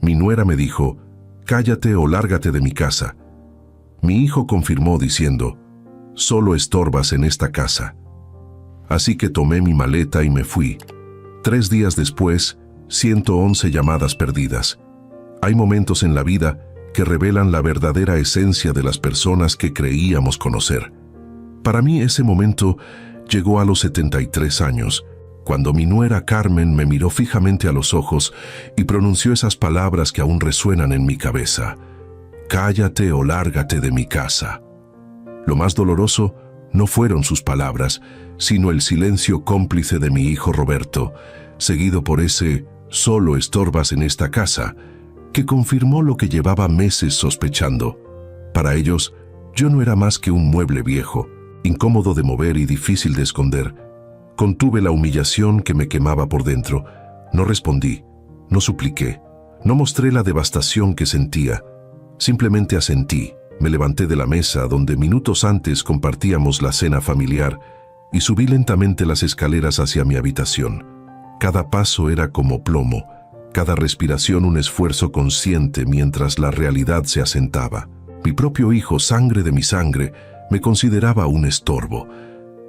Mi nuera me dijo, «Cállate o lárgate de mi casa». Mi hijo confirmó diciendo, «Solo estorbas en esta casa». Así que tomé mi maleta y me fui. 3 días después, 111 llamadas perdidas. Hay momentos en la vida que revelan la verdadera esencia de las personas que creíamos conocer. Para mí ese momento llegó a los 73 años, cuando mi nuera Carmen me miró fijamente a los ojos y pronunció esas palabras que aún resuenan en mi cabeza. «Cállate o lárgate de mi casa». Lo más doloroso no fueron sus palabras, sino el silencio cómplice de mi hijo Roberto, seguido por ese «solo estorbas en esta casa», que confirmó lo que llevaba meses sospechando. Para ellos, yo no era más que un mueble viejo, incómodo de mover y difícil de esconder. Contuve la humillación que me quemaba por dentro. No respondí, no supliqué, no mostré la devastación que sentía. Simplemente asentí, me levanté de la mesa donde minutos antes compartíamos la cena familiar y subí lentamente las escaleras hacia mi habitación. Cada paso era como plomo, cada respiración un esfuerzo consciente mientras la realidad se asentaba. Mi propio hijo, sangre de mi sangre, me consideraba un estorbo.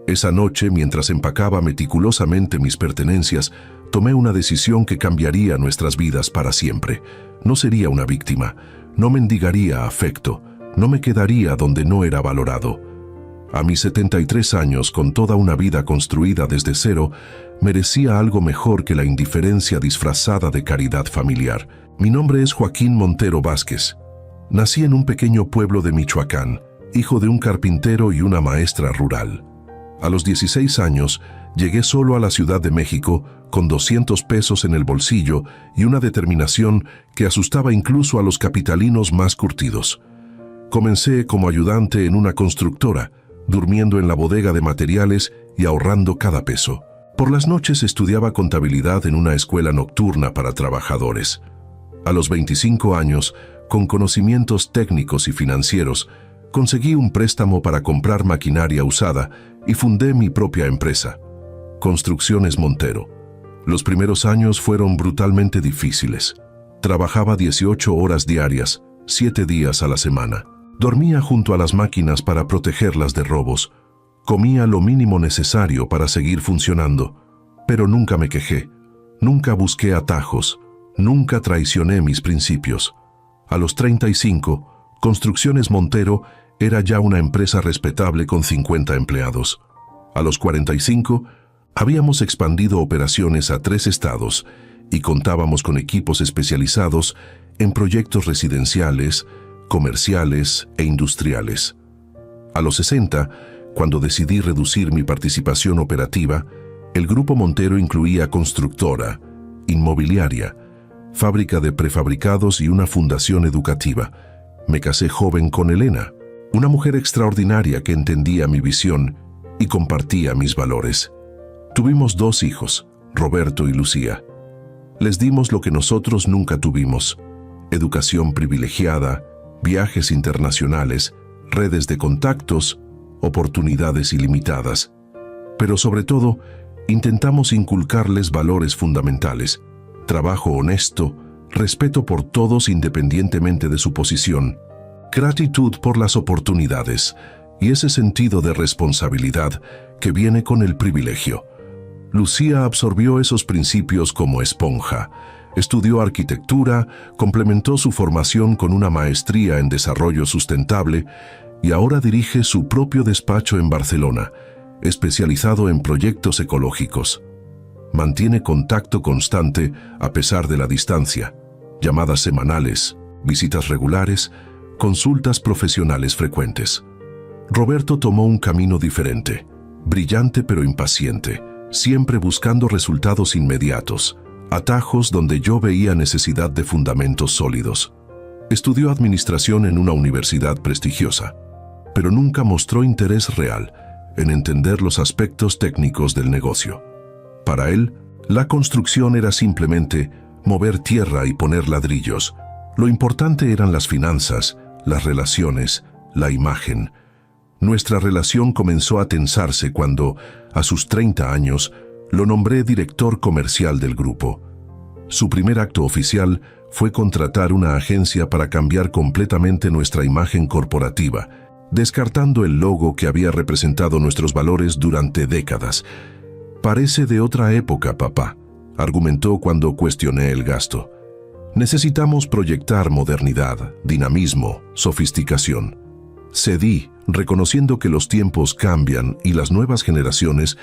Esa noche, mientras empacaba meticulosamente mis pertenencias, tomé una decisión que cambiaría nuestras vidas para siempre. No sería una víctima, no mendigaría afecto, no me quedaría donde no era valorado. A mis 73 años, con toda una vida construida desde cero, merecía algo mejor que la indiferencia disfrazada de caridad familiar. Mi nombre es Joaquín Montero Vázquez. Nací en un pequeño pueblo de Michoacán, hijo de un carpintero y una maestra rural. A los 16 años, llegué solo a la Ciudad de México con 200 pesos en el bolsillo y una determinación que asustaba incluso a los capitalinos más curtidos. Comencé como ayudante en una constructora, durmiendo en la bodega de materiales y ahorrando cada peso. Por las noches estudiaba contabilidad en una escuela nocturna para trabajadores. A los 25 años, con conocimientos técnicos y financieros, conseguí un préstamo para comprar maquinaria usada y fundé mi propia empresa, Construcciones Montero. Los primeros años fueron brutalmente difíciles. Trabajaba 18 horas diarias, 7 días a la semana. Dormía junto a las máquinas para protegerlas de robos. Comía lo mínimo necesario para seguir funcionando, pero nunca me quejé, nunca busqué atajos, nunca traicioné mis principios. A los 35, Construcciones Montero era ya una empresa respetable con 50 empleados. A los 45, habíamos expandido operaciones a 3 estados y contábamos con equipos especializados en proyectos residenciales, comerciales e industriales. A los 60, cuando decidí reducir mi participación operativa, el Grupo Montero incluía constructora, inmobiliaria, fábrica de prefabricados y una fundación educativa. Me casé joven con Elena, una mujer extraordinaria que entendía mi visión y compartía mis valores. Tuvimos 2 hijos, Roberto y Lucía. Les dimos lo que nosotros nunca tuvimos: educación privilegiada, viajes internacionales, redes de contactos, oportunidades ilimitadas. Pero sobre todo, intentamos inculcarles valores fundamentales: trabajo honesto, respeto por todos independientemente de su posición, gratitud por las oportunidades y ese sentido de responsabilidad que viene con el privilegio. Lucía absorbió esos principios como esponja. Estudió arquitectura, complementó su formación con una maestría en desarrollo sustentable y ahora dirige su propio despacho en Barcelona, especializado en proyectos ecológicos. Mantiene contacto constante a pesar de la distancia, llamadas semanales, visitas regulares, consultas profesionales frecuentes. Roberto tomó un camino diferente, brillante pero impaciente, siempre buscando resultados inmediatos, atajos donde yo veía necesidad de fundamentos sólidos. Estudió administración en una universidad prestigiosa, pero nunca mostró interés real en entender los aspectos técnicos del negocio. Para él, la construcción era simplemente mover tierra y poner ladrillos. Lo importante eran las finanzas, las relaciones, la imagen. Nuestra relación comenzó a tensarse cuando, a sus 30 años, lo nombré director comercial del grupo. Su primer acto oficial fue contratar una agencia para cambiar completamente nuestra imagen corporativa, descartando el logo que había representado nuestros valores durante décadas. «Parece de otra época, papá», argumentó cuando cuestioné el gasto. «Necesitamos proyectar modernidad, dinamismo, sofisticación». Cedí, reconociendo que los tiempos cambian y las nuevas generaciones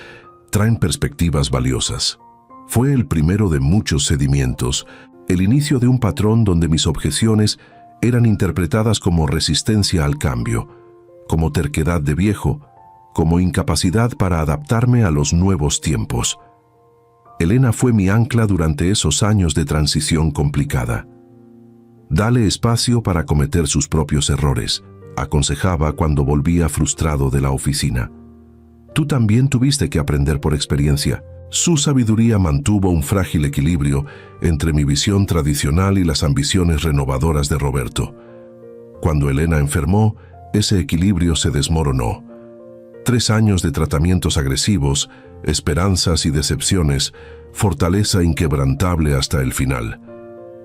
traen perspectivas valiosas. Fue el primero de muchos cedimientos, el inicio de un patrón donde mis objeciones eran interpretadas como resistencia al cambio, como terquedad de viejo, como incapacidad para adaptarme a los nuevos tiempos. Elena fue mi ancla durante esos años de transición complicada. «Dale espacio para cometer sus propios errores», aconsejaba cuando volvía frustrado de la oficina. «Tú también tuviste que aprender por experiencia». Su sabiduría mantuvo un frágil equilibrio entre mi visión tradicional y las ambiciones renovadoras de Roberto. Cuando Elena enfermó, ese equilibrio se desmoronó. 3 años de tratamientos agresivos, esperanzas y decepciones, fortaleza inquebrantable hasta el final.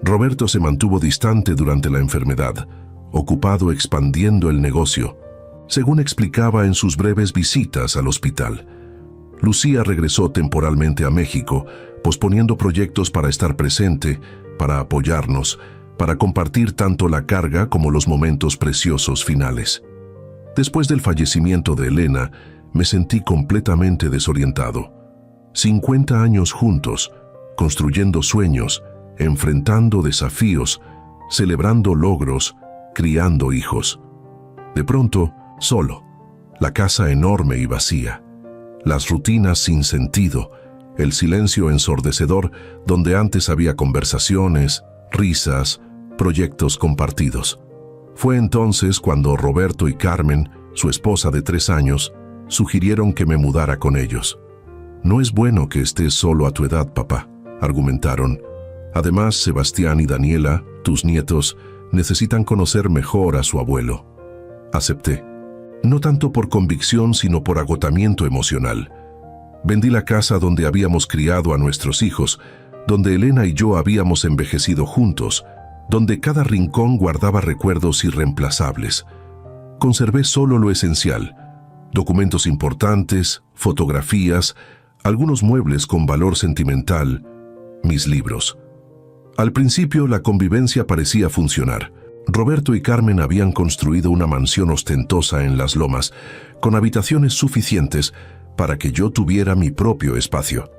Roberto se mantuvo distante durante la enfermedad, ocupado expandiendo el negocio, según explicaba en sus breves visitas al hospital. Lucía regresó temporalmente a México, posponiendo proyectos para estar presente, para apoyarnos, para compartir tanto la carga como los momentos preciosos finales. Después del fallecimiento de Elena, me sentí completamente desorientado. 50 años juntos, construyendo sueños, enfrentando desafíos, celebrando logros, criando hijos. De pronto, solo, la casa enorme y vacía. Las rutinas sin sentido, el silencio ensordecedor donde antes había conversaciones, risas, proyectos compartidos. Fue entonces cuando Roberto y Carmen, su esposa de 3 años, sugirieron que me mudara con ellos. «No es bueno que estés solo a tu edad, papá», argumentaron. «Además, Sebastián y Daniela, tus nietos, necesitan conocer mejor a su abuelo». Acepté. No tanto por convicción, sino por agotamiento emocional. Vendí la casa donde habíamos criado a nuestros hijos, donde Elena y yo habíamos envejecido juntos, donde cada rincón guardaba recuerdos irreemplazables. Conservé solo lo esencial: documentos importantes, fotografías, algunos muebles con valor sentimental, mis libros. Al principio la convivencia parecía funcionar. Roberto y Carmen habían construido una mansión ostentosa en Las Lomas, con habitaciones suficientes para que yo tuviera mi propio espacio.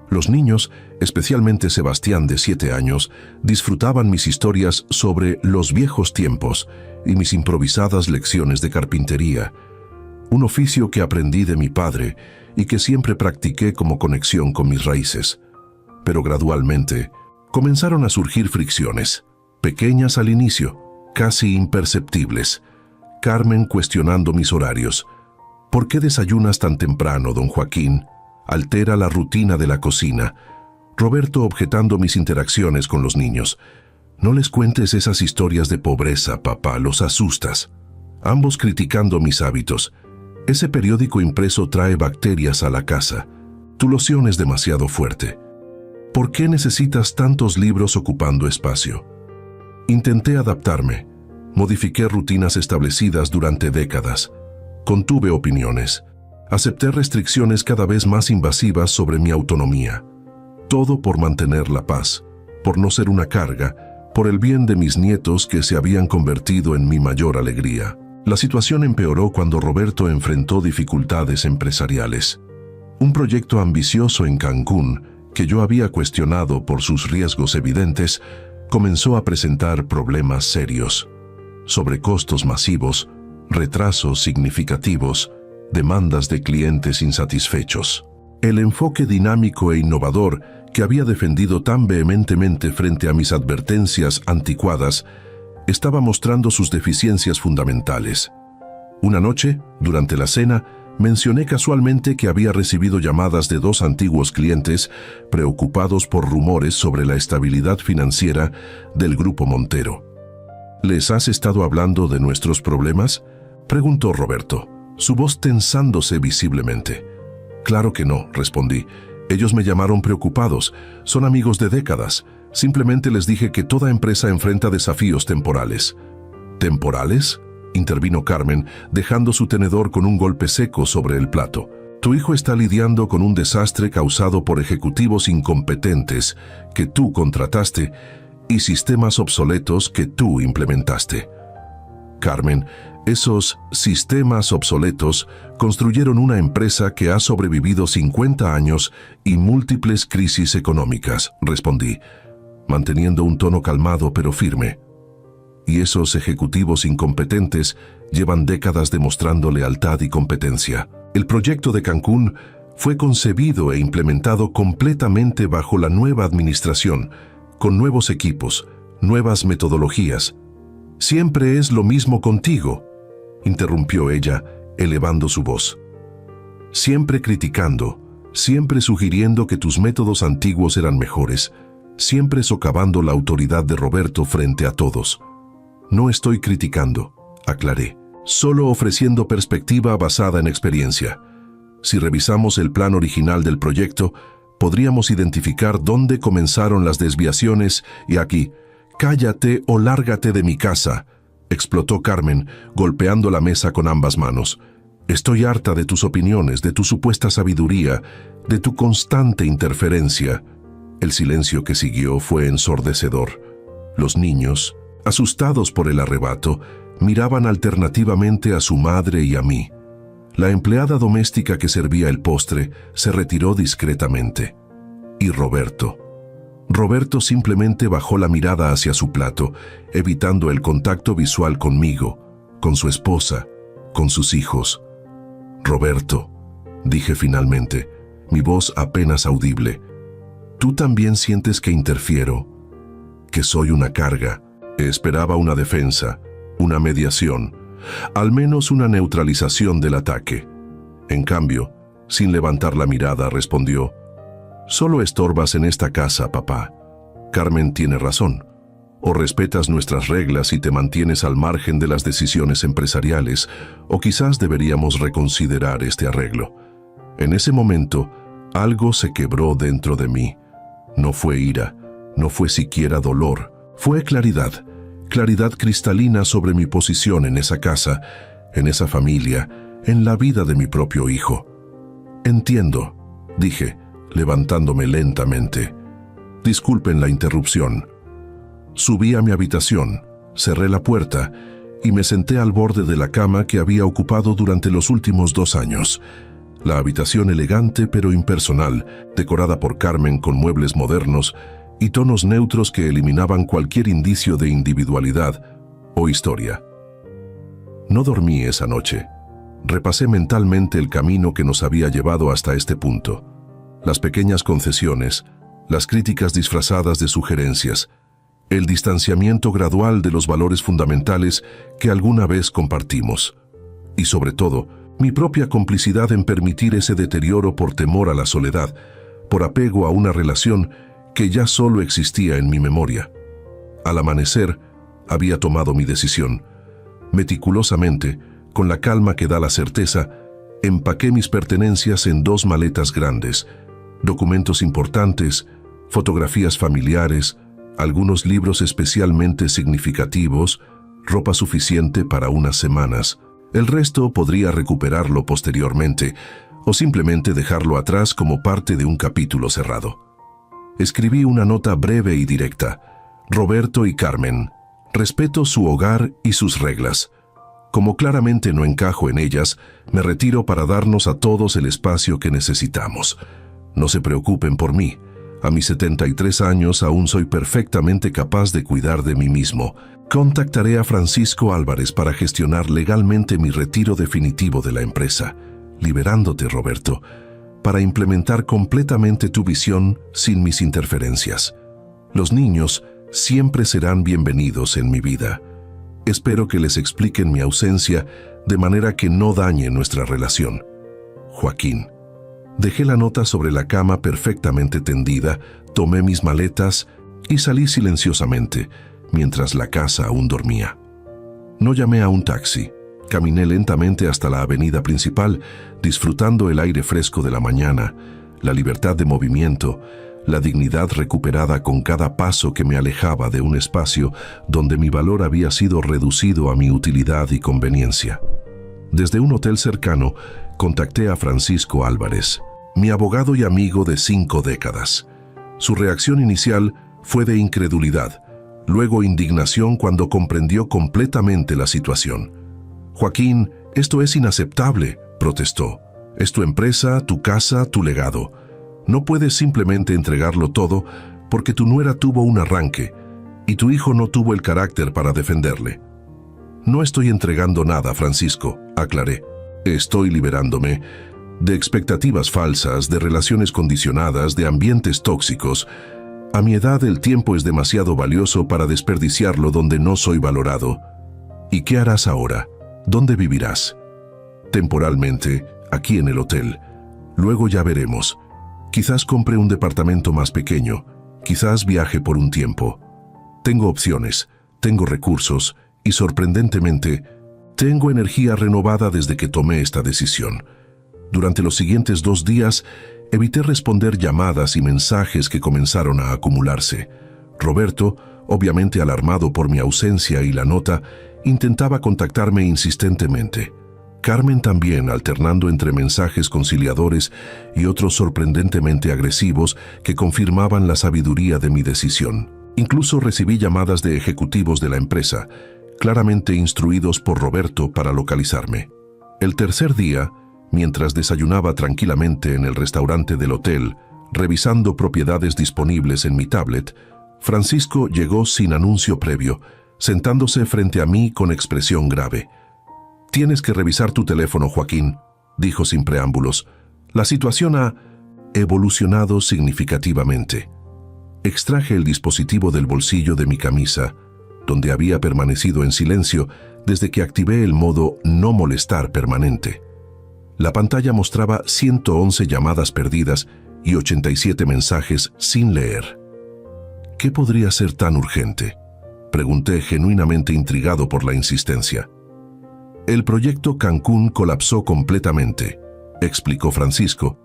Los niños, especialmente Sebastián de 7 años, disfrutaban mis historias sobre los viejos tiempos y mis improvisadas lecciones de carpintería, un oficio que aprendí de mi padre y que siempre practiqué como conexión con mis raíces. Pero gradualmente comenzaron a surgir fricciones. Pequeñas al inicio, casi imperceptibles. Carmen cuestionando mis horarios. «¿Por qué desayunas tan temprano, don Joaquín? Altera la rutina de la cocina». Roberto objetando mis interacciones con los niños. «No les cuentes esas historias de pobreza, papá, los asustas». Ambos criticando mis hábitos. «Ese periódico impreso trae bacterias a la casa. Tu loción es demasiado fuerte. ¿Por qué necesitas tantos libros ocupando espacio?». Intenté adaptarme. Modifiqué rutinas establecidas durante décadas. Contuve opiniones. Acepté restricciones cada vez más invasivas sobre mi autonomía. Todo por mantener la paz, por no ser una carga, por el bien de mis nietos que se habían convertido en mi mayor alegría. La situación empeoró cuando Roberto enfrentó dificultades empresariales. Un proyecto ambicioso en Cancún, que yo había cuestionado por sus riesgos evidentes, comenzó a presentar problemas serios. Sobrecostos masivos, retrasos significativos, demandas de clientes insatisfechos. El enfoque dinámico e innovador que había defendido tan vehementemente frente a mis advertencias anticuadas estaba mostrando sus deficiencias fundamentales. Una noche, durante la cena, mencioné casualmente que había recibido llamadas de 2 antiguos clientes preocupados por rumores sobre la estabilidad financiera del Grupo Montero. «¿Les has estado hablando de nuestros problemas?», preguntó Roberto, su voz tensándose visiblemente. «Claro que no», respondí. «Ellos me llamaron preocupados. Son amigos de décadas. Simplemente les dije que toda empresa enfrenta desafíos temporales. ¿Temporales?, intervino Carmen, dejando su tenedor con un golpe seco sobre el plato. Tu hijo está lidiando con un desastre causado por ejecutivos incompetentes que tú contrataste y sistemas obsoletos que tú implementaste. Carmen, esos sistemas obsoletos construyeron una empresa que ha sobrevivido 50 años y múltiples crisis económicas, respondí, manteniendo un tono calmado pero firme. Y esos ejecutivos incompetentes llevan décadas demostrando lealtad y competencia. El proyecto de Cancún fue concebido e implementado completamente bajo la nueva administración, con nuevos equipos, nuevas metodologías. Siempre es lo mismo contigo, interrumpió ella, elevando su voz. Siempre criticando, siempre sugiriendo que tus métodos antiguos eran mejores, siempre socavando la autoridad de Roberto frente a todos. No estoy criticando, aclaré, solo ofreciendo perspectiva basada en experiencia. Si revisamos el plan original del proyecto, podríamos identificar dónde comenzaron las desviaciones y aquí, cállate o lárgate de mi casa, explotó Carmen, golpeando la mesa con ambas manos. Estoy harta de tus opiniones, de tu supuesta sabiduría, de tu constante interferencia. El silencio que siguió fue ensordecedor. Los niños, asustados por el arrebato, miraban alternativamente a su madre y a mí. La empleada doméstica que servía el postre se retiró discretamente. Y Roberto simplemente bajó la mirada hacia su plato, evitando el contacto visual conmigo, con su esposa, con sus hijos. Roberto, dije finalmente, mi voz apenas audible. ¿Tú también sientes que interfiero? ¿Que soy una carga? Esperaba una defensa, una mediación, al menos una neutralización del ataque. En cambio, sin levantar la mirada, respondió, «Solo estorbas en esta casa, papá. Carmen tiene razón. O respetas nuestras reglas y te mantienes al margen de las decisiones empresariales, o quizás deberíamos reconsiderar este arreglo». En ese momento, algo se quebró dentro de mí. No fue ira, no fue siquiera dolor, fue claridad. Claridad cristalina sobre mi posición en esa casa, en esa familia, en la vida de mi propio hijo. Entiendo, dije, levantándome lentamente. Disculpen la interrupción. Subí a mi habitación, cerré la puerta y me senté al borde de la cama que había ocupado durante los últimos 2 años. La habitación elegante pero impersonal, decorada por Carmen con muebles modernos y tonos neutros que eliminaban cualquier indicio de individualidad o historia. No dormí esa noche. Repasé mentalmente el camino que nos había llevado hasta este punto. Las pequeñas concesiones, las críticas disfrazadas de sugerencias, el distanciamiento gradual de los valores fundamentales que alguna vez compartimos. Y sobre todo, mi propia complicidad en permitir ese deterioro por temor a la soledad, por apego a una relación que ya solo existía en mi memoria. Al amanecer, había tomado mi decisión. Meticulosamente, con la calma que da la certeza, empaqué mis pertenencias en 2 maletas grandes, documentos importantes, fotografías familiares, algunos libros especialmente significativos, ropa suficiente para unas semanas. El resto podría recuperarlo posteriormente o simplemente dejarlo atrás como parte de un capítulo cerrado. Escribí una nota breve y directa. Roberto y Carmen, respeto su hogar y sus reglas. Como claramente no encajo en ellas, me retiro para darnos a todos el espacio que necesitamos. No se preocupen por mí. A mis 73 años aún soy perfectamente capaz de cuidar de mí mismo. Contactaré a Francisco Álvarez para gestionar legalmente mi retiro definitivo de la empresa, liberándote, Roberto, para implementar completamente tu visión sin mis interferencias. Los niños siempre serán bienvenidos en mi vida. Espero que les expliquen mi ausencia de manera que no dañe nuestra relación. Joaquín. Dejé la nota sobre la cama perfectamente tendida, tomé mis maletas y salí silenciosamente, mientras la casa aún dormía. No llamé a un taxi. Caminé lentamente hasta la avenida principal, disfrutando el aire fresco de la mañana, la libertad de movimiento, la dignidad recuperada con cada paso que me alejaba de un espacio donde mi valor había sido reducido a mi utilidad y conveniencia. Desde un hotel cercano, contacté a Francisco Álvarez, mi abogado y amigo de 5 décadas. Su reacción inicial fue de incredulidad, luego indignación cuando comprendió completamente la situación. «Joaquín, esto es inaceptable», protestó. «Es tu empresa, tu casa, tu legado. No puedes simplemente entregarlo todo porque tu nuera tuvo un arranque y tu hijo no tuvo el carácter para defenderle». «No estoy entregando nada, Francisco», aclaré. «Estoy liberándome de expectativas falsas, de relaciones condicionadas, de ambientes tóxicos. A mi edad el tiempo es demasiado valioso para desperdiciarlo donde no soy valorado. ¿Y qué harás ahora? ¿Dónde vivirás?» «Temporalmente, aquí en el hotel. Luego ya veremos. Quizás compre un departamento más pequeño. Quizás viaje por un tiempo. Tengo opciones, tengo recursos y, sorprendentemente, tengo energía renovada desde que tomé esta decisión». Durante los siguientes 2 días, evité responder llamadas y mensajes que comenzaron a acumularse. Roberto, obviamente alarmado por mi ausencia y la nota, intentaba contactarme insistentemente. Carmen también, alternando entre mensajes conciliadores y otros sorprendentemente agresivos que confirmaban la sabiduría de mi decisión. Incluso recibí llamadas de ejecutivos de la empresa, claramente instruidos por Roberto para localizarme. El tercer día, mientras desayunaba tranquilamente en el restaurante del hotel, revisando propiedades disponibles en mi tablet, Francisco llegó sin anuncio previo, sentándose frente a mí con expresión grave. «Tienes que revisar tu teléfono, Joaquín», dijo sin preámbulos. «La situación ha evolucionado significativamente». Extraje el dispositivo del bolsillo de mi camisa, donde había permanecido en silencio desde que activé el modo no molestar permanente. La pantalla mostraba 111 llamadas perdidas y 87 mensajes sin leer. «¿Qué podría ser tan urgente?», pregunté, genuinamente intrigado por la insistencia. «El proyecto Cancún colapsó completamente», explicó Francisco,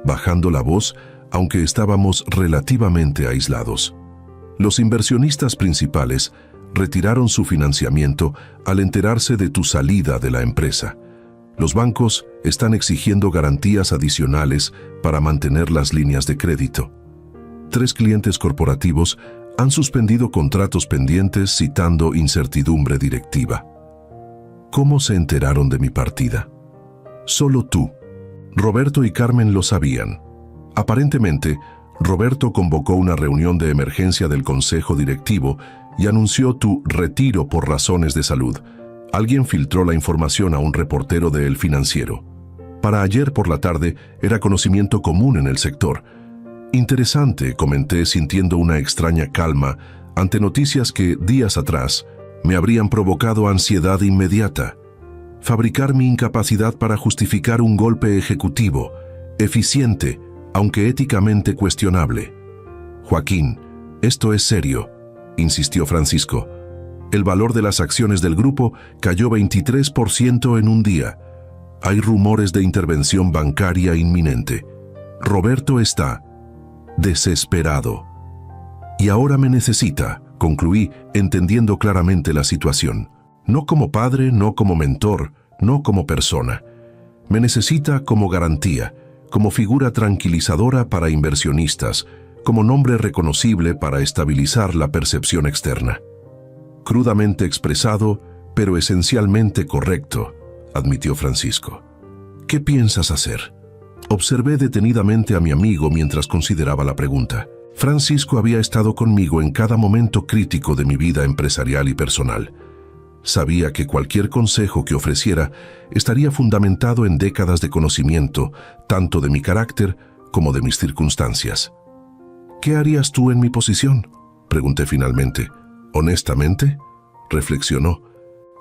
bajando la voz, aunque estábamos relativamente aislados. «Los inversionistas principales retiraron su financiamiento al enterarse de tu salida de la empresa. Los bancos están exigiendo garantías adicionales para mantener las líneas de crédito. 3 clientes corporativos han suspendido contratos pendientes citando incertidumbre directiva». «¿Cómo se enteraron de mi partida?» «Solo tú. Roberto y Carmen lo sabían. Aparentemente, Roberto convocó una reunión de emergencia del consejo directivo y anunció tu retiro por razones de salud. Alguien filtró la información a un reportero de El Financiero. Para ayer por la tarde era conocimiento común en el sector». «Interesante», comenté, sintiendo una extraña calma ante noticias que, días atrás, me habrían provocado ansiedad inmediata. Fabricar mi incapacidad para justificar un golpe ejecutivo, eficiente, aunque éticamente cuestionable. «Joaquín, esto es serio», insistió Francisco. «El valor de las acciones del grupo cayó 23% en un día. Hay rumores de intervención bancaria inminente. Roberto está desesperado. Y ahora me necesita», concluí, entendiendo claramente la situación. «No como padre, no como mentor, no como persona. Me necesita como garantía, como figura tranquilizadora para inversionistas, como nombre reconocible para estabilizar la percepción externa». «Crudamente expresado, pero esencialmente correcto», admitió Francisco. «¿Qué piensas hacer?». Observé detenidamente a mi amigo mientras consideraba la pregunta. Francisco había estado conmigo en cada momento crítico de mi vida empresarial y personal. Sabía que cualquier consejo que ofreciera estaría fundamentado en décadas de conocimiento, tanto de mi carácter como de mis circunstancias. «¿Qué harías tú en mi posición?», pregunté finalmente. «Honestamente», reflexionó,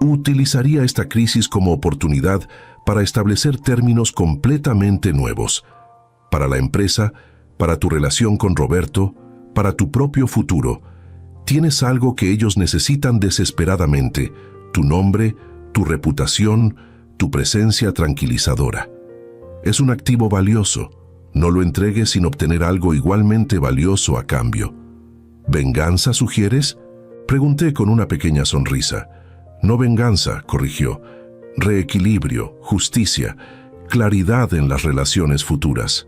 «utilizaría esta crisis como oportunidad para establecer términos completamente nuevos. Para la empresa, para tu relación con Roberto, para tu propio futuro. Tienes algo que ellos necesitan desesperadamente: tu nombre, tu reputación, tu presencia tranquilizadora. Es un activo valioso. No lo entregues sin obtener algo igualmente valioso a cambio. ¿Venganza sugieres?, pregunté con una pequeña sonrisa. No venganza, corrigió. Reequilibrio, justicia, claridad en las relaciones futuras.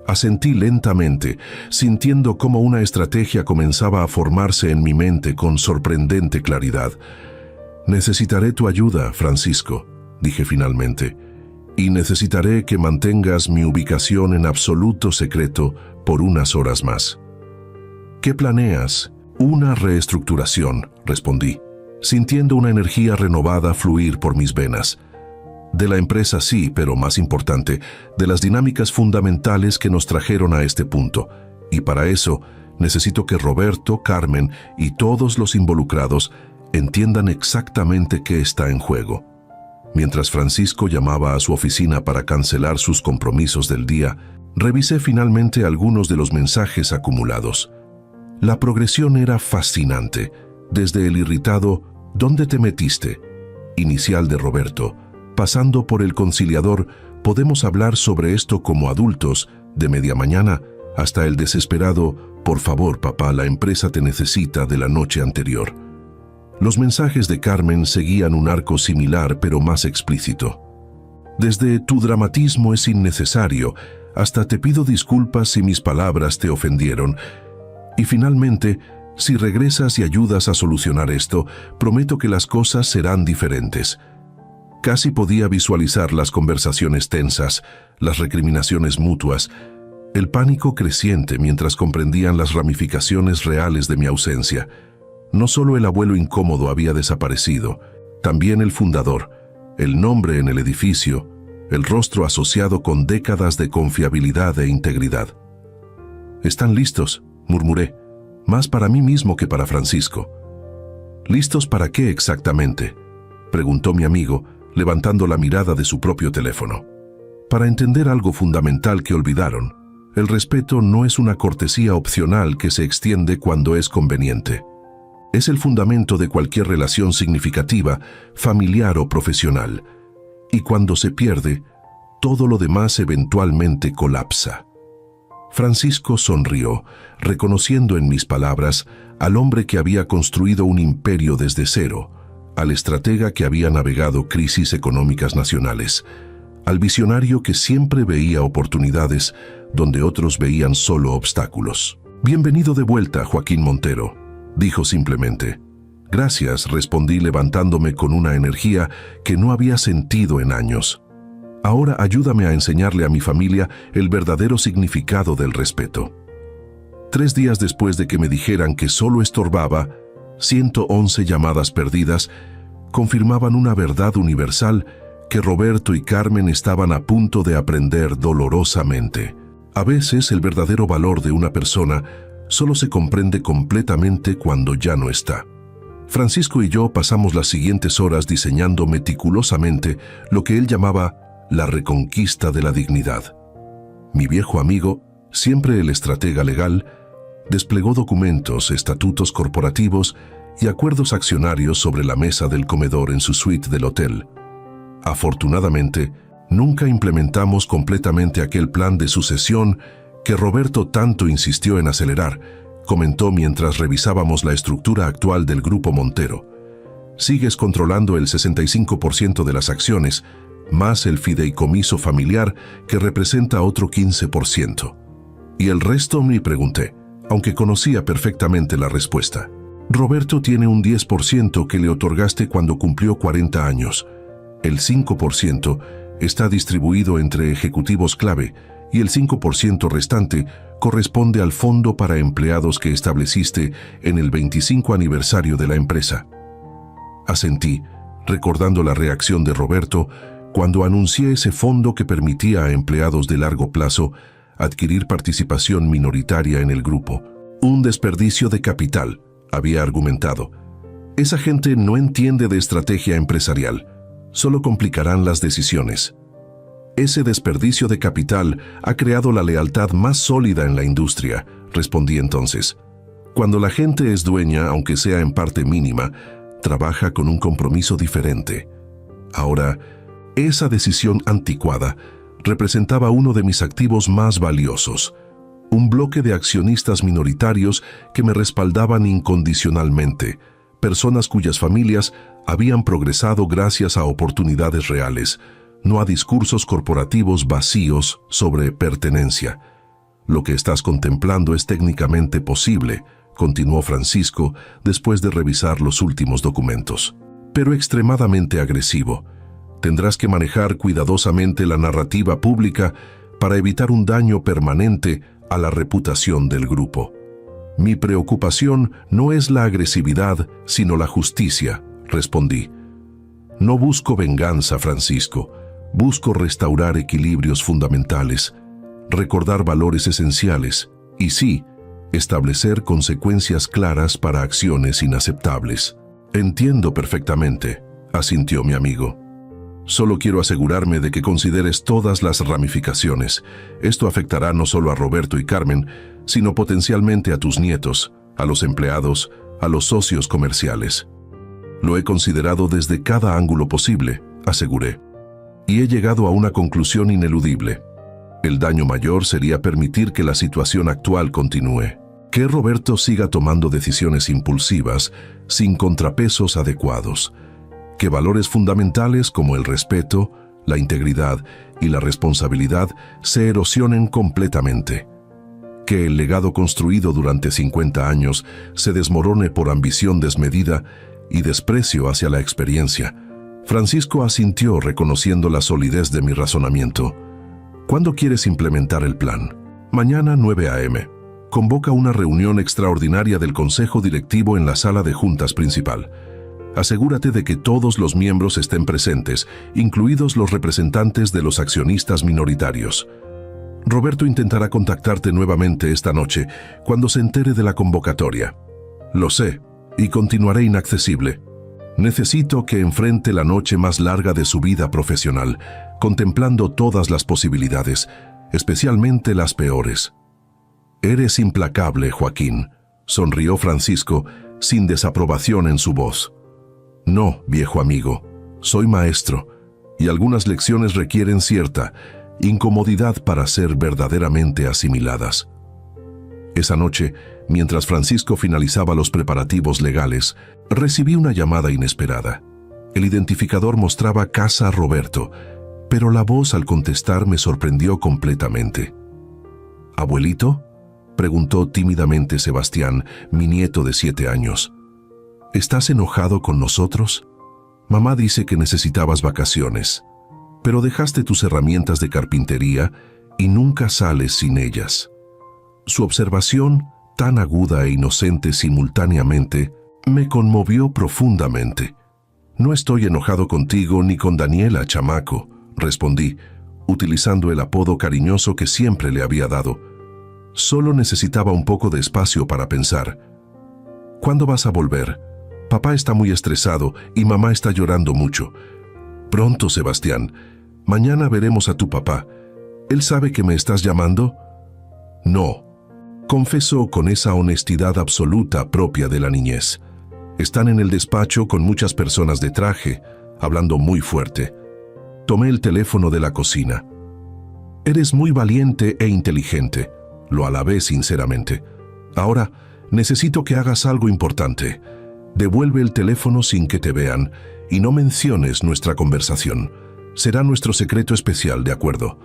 Asentí lentamente, sintiendo cómo una estrategia comenzaba a formarse en mi mente con sorprendente claridad. Necesitaré tu ayuda, Francisco, dije finalmente, y necesitaré que mantengas mi ubicación en absoluto secreto por unas horas más. ¿Qué planeas? Una reestructuración, respondí, sintiendo una energía renovada fluir por mis venas. De la empresa sí, pero más importante, de las dinámicas fundamentales que nos trajeron a este punto. Y para eso, necesito que Roberto, Carmen y todos los involucrados entiendan exactamente qué está en juego. Mientras Francisco llamaba a su oficina para cancelar sus compromisos del día, revisé finalmente algunos de los mensajes acumulados. La progresión era fascinante, desde el irritado «¿Dónde te metiste?», inicial de Roberto, pasando por el conciliador «¿Podemos hablar sobre esto como adultos?», de media mañana, hasta el desesperado «Por favor, papá, la empresa te necesita», de la noche anterior. Los mensajes de Carmen seguían un arco similar pero más explícito. Desde «Tu dramatismo es innecesario», hasta «Te pido disculpas si mis palabras te ofendieron», y finalmente, si regresas y ayudas a solucionar esto, prometo que las cosas serán diferentes. Casi podía visualizar las conversaciones tensas, las recriminaciones mutuas, el pánico creciente mientras comprendían las ramificaciones reales de mi ausencia. No solo el abuelo incómodo había desaparecido, también el fundador, el nombre en el edificio, el rostro asociado con décadas de confiabilidad e integridad. «¿Están listos?», murmuré, más para mí mismo que para Francisco. «¿Listos para qué exactamente?», preguntó mi amigo, levantando la mirada de su propio teléfono. «Para entender algo fundamental que olvidaron. El respeto no es una cortesía opcional que se extiende cuando es conveniente. Es el fundamento de cualquier relación significativa, familiar o profesional. Y cuando se pierde, todo lo demás eventualmente colapsa». Francisco sonrió, reconociendo en mis palabras al hombre que había construido un imperio desde cero, al estratega que había navegado crisis económicas nacionales, al visionario que siempre veía oportunidades donde otros veían solo obstáculos. «Bienvenido de vuelta, Joaquín Montero», dijo simplemente. «Gracias», respondí levantándome con una energía que no había sentido en años. «Ahora ayúdame a enseñarle a mi familia el verdadero significado del respeto». 3 días después de que me dijeran que solo estorbaba, 111 llamadas perdidas confirmaban una verdad universal que Roberto y Carmen estaban a punto de aprender dolorosamente. A veces el verdadero valor de una persona solo se comprende completamente cuando ya no está. Francisco y yo pasamos las siguientes horas diseñando meticulosamente lo que él llamaba la reconquista de la dignidad. Mi viejo amigo, siempre el estratega legal, desplegó documentos, estatutos corporativos y acuerdos accionarios sobre la mesa del comedor en su suite del hotel. Afortunadamente, nunca implementamos completamente aquel plan de sucesión que Roberto tanto insistió en acelerar, comentó mientras revisábamos la estructura actual del Grupo Montero. Sigues controlando el 65% de las acciones, más el fideicomiso familiar que representa otro 15%. ¿Y el resto?, me pregunté, aunque conocía perfectamente la respuesta. Roberto tiene un 10% que le otorgaste cuando cumplió 40 años. El 5% está distribuido entre ejecutivos clave y el 5% restante corresponde al fondo para empleados que estableciste en el 25 aniversario de la empresa. Asentí, recordando la reacción de Roberto cuando anuncié ese fondo que permitía a empleados de largo plazo adquirir participación minoritaria en el grupo. Un desperdicio de capital, había argumentado. Esa gente no entiende de estrategia empresarial, solo complicarán las decisiones. Ese desperdicio de capital ha creado la lealtad más sólida en la industria, respondí entonces. Cuando la gente es dueña, aunque sea en parte mínima, trabaja con un compromiso diferente. Ahora, esa decisión anticuada representaba uno de mis activos más valiosos, un bloque de accionistas minoritarios que me respaldaban incondicionalmente, personas cuyas familias habían progresado gracias a oportunidades reales, no a discursos corporativos vacíos sobre pertenencia. Lo que estás contemplando es técnicamente posible, continuó Francisco después de revisar los últimos documentos, pero extremadamente agresivo. Tendrás que manejar cuidadosamente la narrativa pública para evitar un daño permanente a la reputación del grupo. Mi preocupación no es la agresividad, sino la justicia, respondí. No busco venganza, Francisco. Busco restaurar equilibrios fundamentales, recordar valores esenciales y sí, establecer consecuencias claras para acciones inaceptables. Entiendo perfectamente, asintió mi amigo. Solo quiero asegurarme de que consideres todas las ramificaciones. Esto afectará no solo a Roberto y Carmen, sino potencialmente a tus nietos, a los empleados, a los socios comerciales. Lo he considerado desde cada ángulo posible, aseguré. Y he llegado a una conclusión ineludible. El daño mayor sería permitir que la situación actual continúe, que Roberto siga tomando decisiones impulsivas, sin contrapesos adecuados, que valores fundamentales como el respeto, la integridad y la responsabilidad se erosionen completamente, que el legado construido durante 50 años se desmorone por ambición desmedida y desprecio hacia la experiencia. Francisco asintió reconociendo la solidez de mi razonamiento. ¿Cuándo quieres implementar el plan? Mañana 9 a.m. Convoca una reunión extraordinaria del Consejo Directivo en la sala de juntas principal. Asegúrate de que todos los miembros estén presentes, incluidos los representantes de los accionistas minoritarios. Roberto intentará contactarte nuevamente esta noche cuando se entere de la convocatoria. Lo sé, y continuaré inaccesible. Necesito que enfrente la noche más larga de su vida profesional, contemplando todas las posibilidades, especialmente las peores. Eres implacable, Joaquín, sonrió Francisco, sin desaprobación en su voz. No, viejo amigo, soy maestro, y algunas lecciones requieren cierta incomodidad para ser verdaderamente asimiladas. Esa noche, mientras Francisco finalizaba los preparativos legales, recibí una llamada inesperada. El identificador mostraba Casa Roberto, pero la voz al contestar me sorprendió completamente. ¿Abuelito?, preguntó tímidamente Sebastián, mi nieto de 7 años. ¿Estás enojado con nosotros? Mamá dice que necesitabas vacaciones, pero dejaste tus herramientas de carpintería y nunca sales sin ellas. Su observación, tan aguda e inocente simultáneamente, me conmovió profundamente. No estoy enojado contigo ni con Daniela, chamaco, respondí, utilizando el apodo cariñoso que siempre le había dado. Solo necesitaba un poco de espacio para pensar. ¿Cuándo vas a volver? Papá está muy estresado y mamá está llorando mucho. Pronto, Sebastián. Mañana veremos a tu papá. ¿Él sabe que me estás llamando? No. Confesó con esa honestidad absoluta propia de la niñez. Están en el despacho con muchas personas de traje, hablando muy fuerte. Tomé el teléfono de la cocina. Eres muy valiente e inteligente, lo alabé sinceramente. Ahora, necesito que hagas algo importante. Devuelve el teléfono sin que te vean y no menciones nuestra conversación. Será nuestro secreto especial, ¿de acuerdo?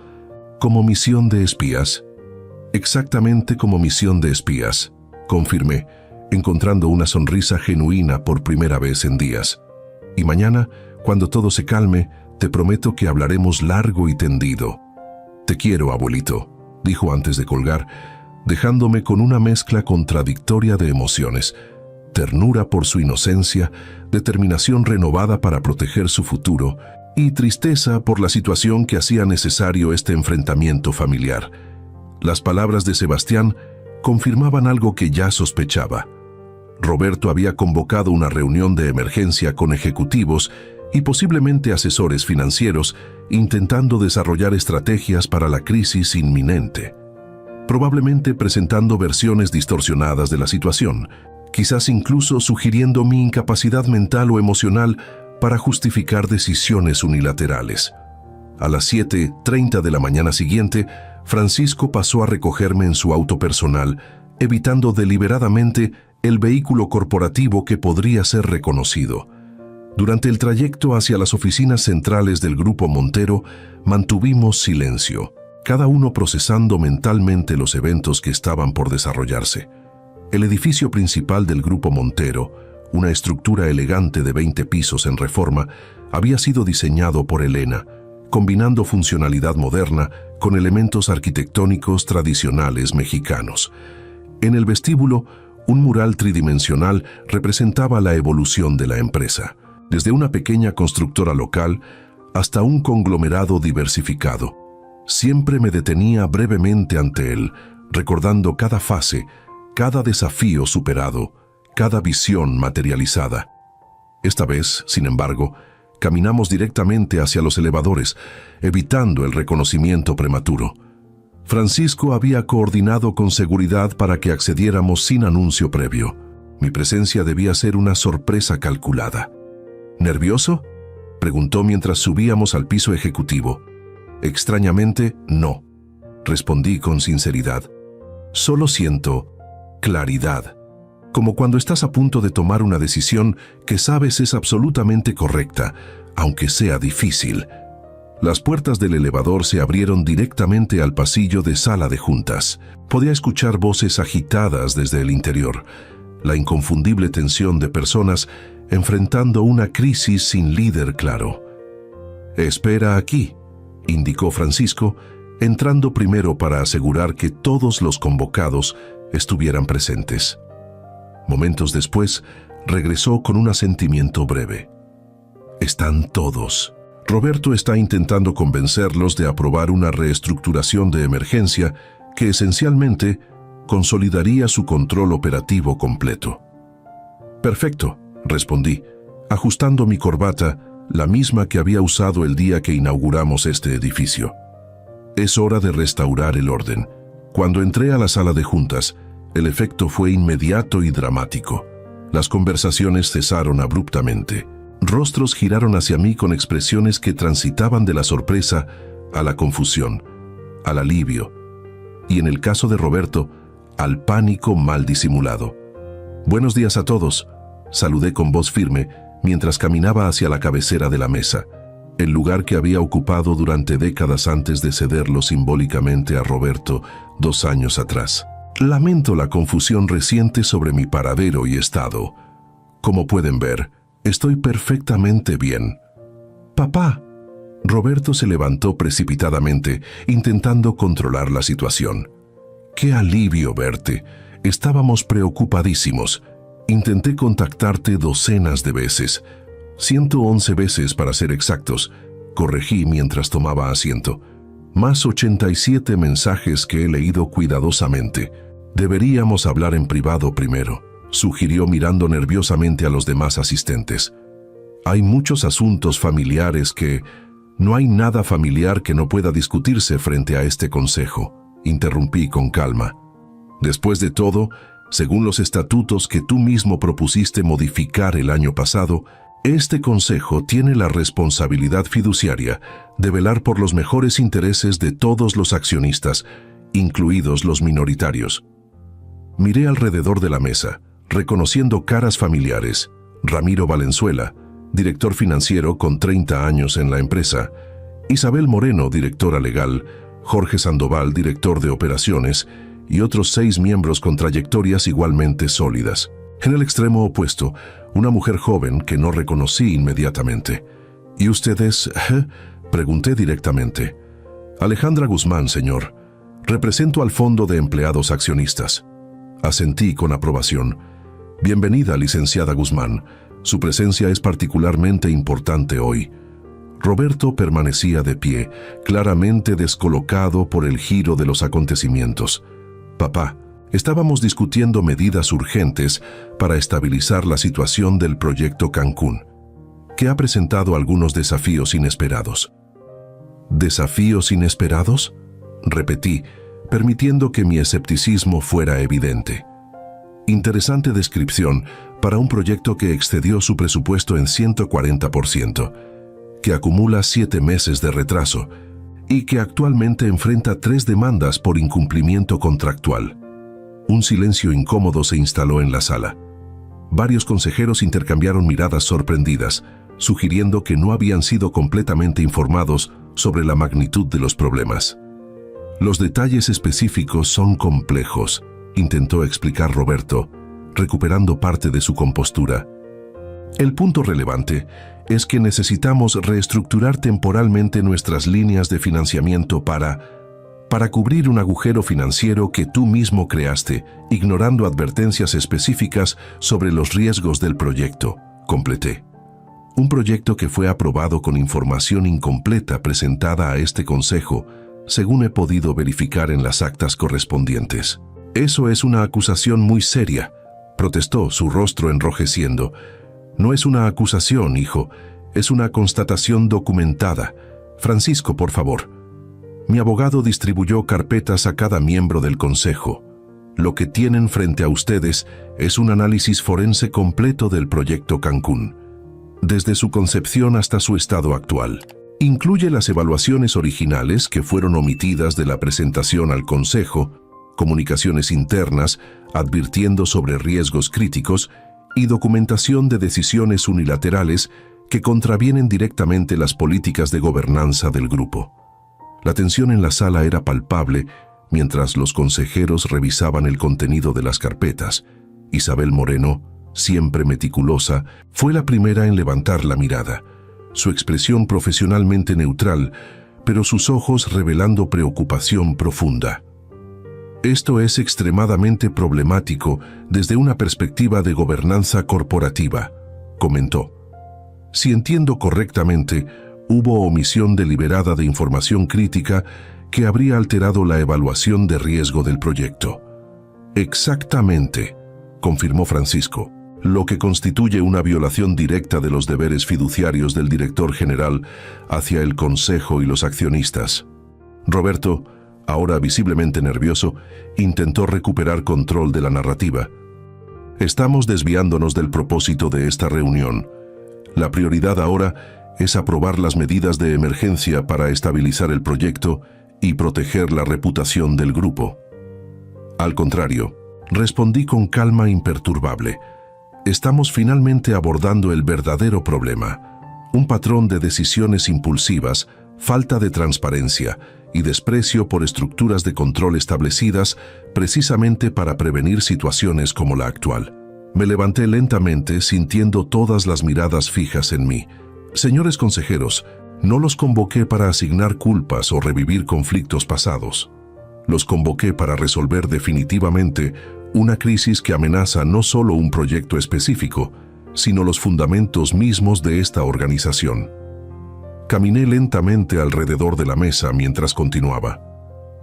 Como misión de espías. Exactamente como misión de espías, confirmé, encontrando una sonrisa genuina por primera vez en días. Y mañana, cuando todo se calme, te prometo que hablaremos largo y tendido. Te quiero, abuelito, dijo antes de colgar, dejándome con una mezcla contradictoria de emociones. Ternura por su inocencia, determinación renovada para proteger su futuro y tristeza por la situación que hacía necesario este enfrentamiento familiar. Las palabras de Sebastián confirmaban algo que ya sospechaba. Roberto había convocado una reunión de emergencia con ejecutivos y posiblemente asesores financieros, intentando desarrollar estrategias para la crisis inminente. Probablemente presentando versiones distorsionadas de la situación, quizás incluso sugiriendo mi incapacidad mental o emocional para justificar decisiones unilaterales. A las 7:30 de la mañana siguiente, Francisco pasó a recogerme en su auto personal, evitando deliberadamente el vehículo corporativo que podría ser reconocido. Durante el trayecto hacia las oficinas centrales del Grupo Montero, mantuvimos silencio, cada uno procesando mentalmente los eventos que estaban por desarrollarse. El edificio principal del Grupo Montero, una estructura elegante de 20 pisos en Reforma, había sido diseñado por Elena, combinando funcionalidad moderna con elementos arquitectónicos tradicionales mexicanos. En el vestíbulo, un mural tridimensional representaba la evolución de la empresa, desde una pequeña constructora local hasta un conglomerado diversificado. Siempre me detenía brevemente ante él, recordando cada fase, cada desafío superado, cada visión materializada. Esta vez, sin embargo, caminamos directamente hacia los elevadores, evitando el reconocimiento prematuro. Francisco había coordinado con seguridad para que accediéramos sin anuncio previo. Mi presencia debía ser una sorpresa calculada. ¿Nervioso?, preguntó mientras subíamos al piso ejecutivo. Extrañamente, no, respondí con sinceridad. Solo siento claridad, como cuando estás a punto de tomar una decisión que sabes es absolutamente correcta, aunque sea difícil. Las puertas del elevador se abrieron directamente al pasillo de sala de juntas. Podía escuchar voces agitadas desde el interior, la inconfundible tensión de personas enfrentando una crisis sin líder claro. «Espera aquí», indicó Francisco, entrando primero para asegurar que todos los convocados estuvieran presentes. Momentos después, regresó con un asentimiento breve. «Están todos. Roberto está intentando convencerlos de aprobar una reestructuración de emergencia que esencialmente consolidaría su control operativo completo». «Perfecto», respondí, ajustando mi corbata, la misma que había usado el día que inauguramos este edificio. «Es hora de restaurar el orden». Cuando entré a la sala de juntas, el efecto fue inmediato y dramático. Las conversaciones cesaron abruptamente. Rostros giraron hacia mí con expresiones que transitaban de la sorpresa a la confusión, al alivio, y en el caso de Roberto, al pánico mal disimulado. «Buenos días a todos», saludé con voz firme mientras caminaba hacia la cabecera de la mesa, el lugar que había ocupado durante décadas antes de cederlo simbólicamente a Roberto 2 años atrás. Lamento la confusión reciente sobre mi paradero y estado. Como pueden ver, estoy perfectamente bien. «Papá». Roberto se levantó precipitadamente, intentando controlar la situación. «Qué alivio verte. Estábamos preocupadísimos. Intenté contactarte docenas de veces. 111 veces para ser exactos», corregí mientras tomaba asiento. «Más 87 mensajes que he leído cuidadosamente. Deberíamos hablar en privado primero», sugirió mirando nerviosamente a los demás asistentes. «Hay muchos asuntos familiares que... No hay nada familiar que no pueda discutirse frente a este consejo», interrumpí con calma. «Después de todo, según los estatutos que tú mismo propusiste modificar el año pasado, este consejo tiene la responsabilidad fiduciaria de velar por los mejores intereses de todos los accionistas, incluidos los minoritarios». Miré alrededor de la mesa, reconociendo caras familiares. Ramiro Valenzuela, director financiero con 30 años en la empresa; Isabel Moreno, directora legal; Jorge Sandoval, director de operaciones, y otros 6 miembros con trayectorias igualmente sólidas. En el extremo opuesto, una mujer joven que no reconocí inmediatamente. «¿Y usted es...?» pregunté directamente. «Alejandra Guzmán, señor. Represento al Fondo de Empleados Accionistas». Asentí con aprobación. «Bienvenida, licenciada Guzmán. Su presencia es particularmente importante hoy». Roberto permanecía de pie, claramente descolocado por el giro de los acontecimientos. «Papá, estábamos discutiendo medidas urgentes para estabilizar la situación del proyecto Cancún, que ha presentado algunos desafíos inesperados». «¿Desafíos inesperados?», repetí, permitiendo que mi escepticismo fuera evidente. Interesante descripción para un proyecto que excedió su presupuesto en 140%. que acumula 7 meses de retraso y que actualmente enfrenta 3 demandas por incumplimiento contractual. Un silencio incómodo se instaló en la sala. Varios consejeros intercambiaron miradas sorprendidas, sugiriendo que no habían sido completamente informados sobre la magnitud de los problemas. Los detalles específicos son complejos, intentó explicar Roberto, recuperando parte de su compostura. El punto relevante es que necesitamos reestructurar temporalmente nuestras líneas de financiamiento para cubrir un agujero financiero que tú mismo creaste, ignorando advertencias específicas sobre los riesgos del proyecto, completé. Un proyecto que fue aprobado con información incompleta presentada a este consejo, según he podido verificar en las actas correspondientes. Eso es una acusación muy seria, protestó, su rostro enrojeciendo. No es una acusación, hijo, es una constatación documentada. Francisco, por favor. Mi abogado distribuyó carpetas a cada miembro del consejo. Lo que tienen frente a ustedes es un análisis forense completo del proyecto Cancún, desde su concepción hasta su estado actual. Incluye las evaluaciones originales que fueron omitidas de la presentación al consejo, comunicaciones internas advirtiendo sobre riesgos críticos y documentación de decisiones unilaterales que contravienen directamente las políticas de gobernanza del grupo. La tensión en la sala era palpable mientras los consejeros revisaban el contenido de las carpetas. Isabel Moreno, siempre meticulosa, fue la primera en levantar la mirada, su expresión profesionalmente neutral, pero sus ojos revelando preocupación profunda. Esto es extremadamente problemático desde una perspectiva de gobernanza corporativa, comentó. Si entiendo correctamente, hubo omisión deliberada de información crítica que habría alterado la evaluación de riesgo del proyecto. Exactamente, confirmó Francisco, lo que constituye una violación directa de los deberes fiduciarios del director general hacia el consejo y los accionistas. Roberto, ahora visiblemente nervioso, intentó recuperar control de la narrativa. Estamos desviándonos del propósito de esta reunión. La prioridad ahora es aprobar las medidas de emergencia para estabilizar el proyecto y proteger la reputación del grupo. Al contrario, respondí con calma imperturbable. Estamos finalmente abordando el verdadero problema, un patrón de decisiones impulsivas, falta de transparencia y desprecio por estructuras de control establecidas precisamente para prevenir situaciones como la actual. Me levanté lentamente sintiendo todas las miradas fijas en mí. Señores consejeros, no los convoqué para asignar culpas o revivir conflictos pasados. Los convoqué para resolver definitivamente una crisis que amenaza no solo un proyecto específico, sino los fundamentos mismos de esta organización. Caminé lentamente alrededor de la mesa mientras continuaba.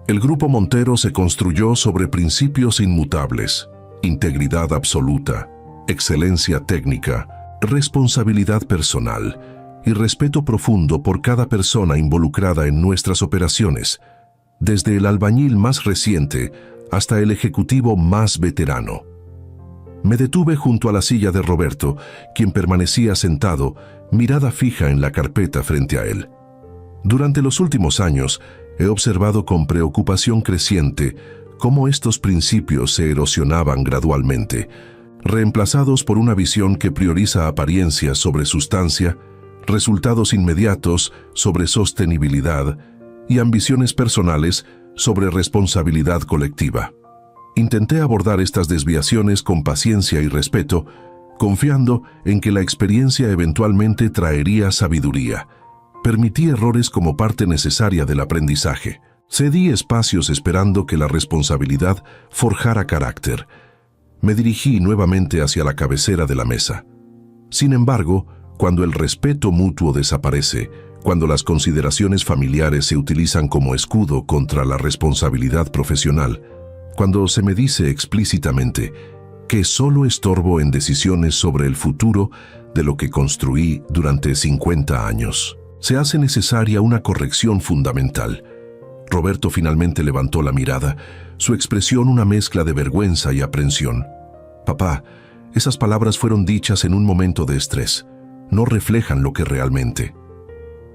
El Grupo Montero se construyó sobre principios inmutables: integridad absoluta, excelencia técnica, responsabilidad personal y respeto profundo por cada persona involucrada en nuestras operaciones, desde el albañil más reciente hasta el ejecutivo más veterano. Me detuve junto a la silla de Roberto, quien permanecía sentado, mirada fija en la carpeta frente a él. Durante los últimos años, he observado con preocupación creciente cómo estos principios se erosionaban gradualmente, reemplazados por una visión que prioriza apariencias sobre sustancia, resultados inmediatos sobre sostenibilidad y ambiciones personales sobre responsabilidad colectiva. Intenté abordar estas desviaciones con paciencia y respeto, confiando en que la experiencia eventualmente traería sabiduría. Permití errores como parte necesaria del aprendizaje. Cedí espacios esperando que la responsabilidad forjara carácter. Me dirigí nuevamente hacia la cabecera de la mesa. Sin embargo, cuando el respeto mutuo desaparece, cuando las consideraciones familiares se utilizan como escudo contra la responsabilidad profesional, cuando se me dice explícitamente que solo estorbo en decisiones sobre el futuro de lo que construí durante 50 años, se hace necesaria una corrección fundamental. Roberto finalmente levantó la mirada, su expresión una mezcla de vergüenza y aprensión. Papá, esas palabras fueron dichas en un momento de estrés. No reflejan lo que realmente.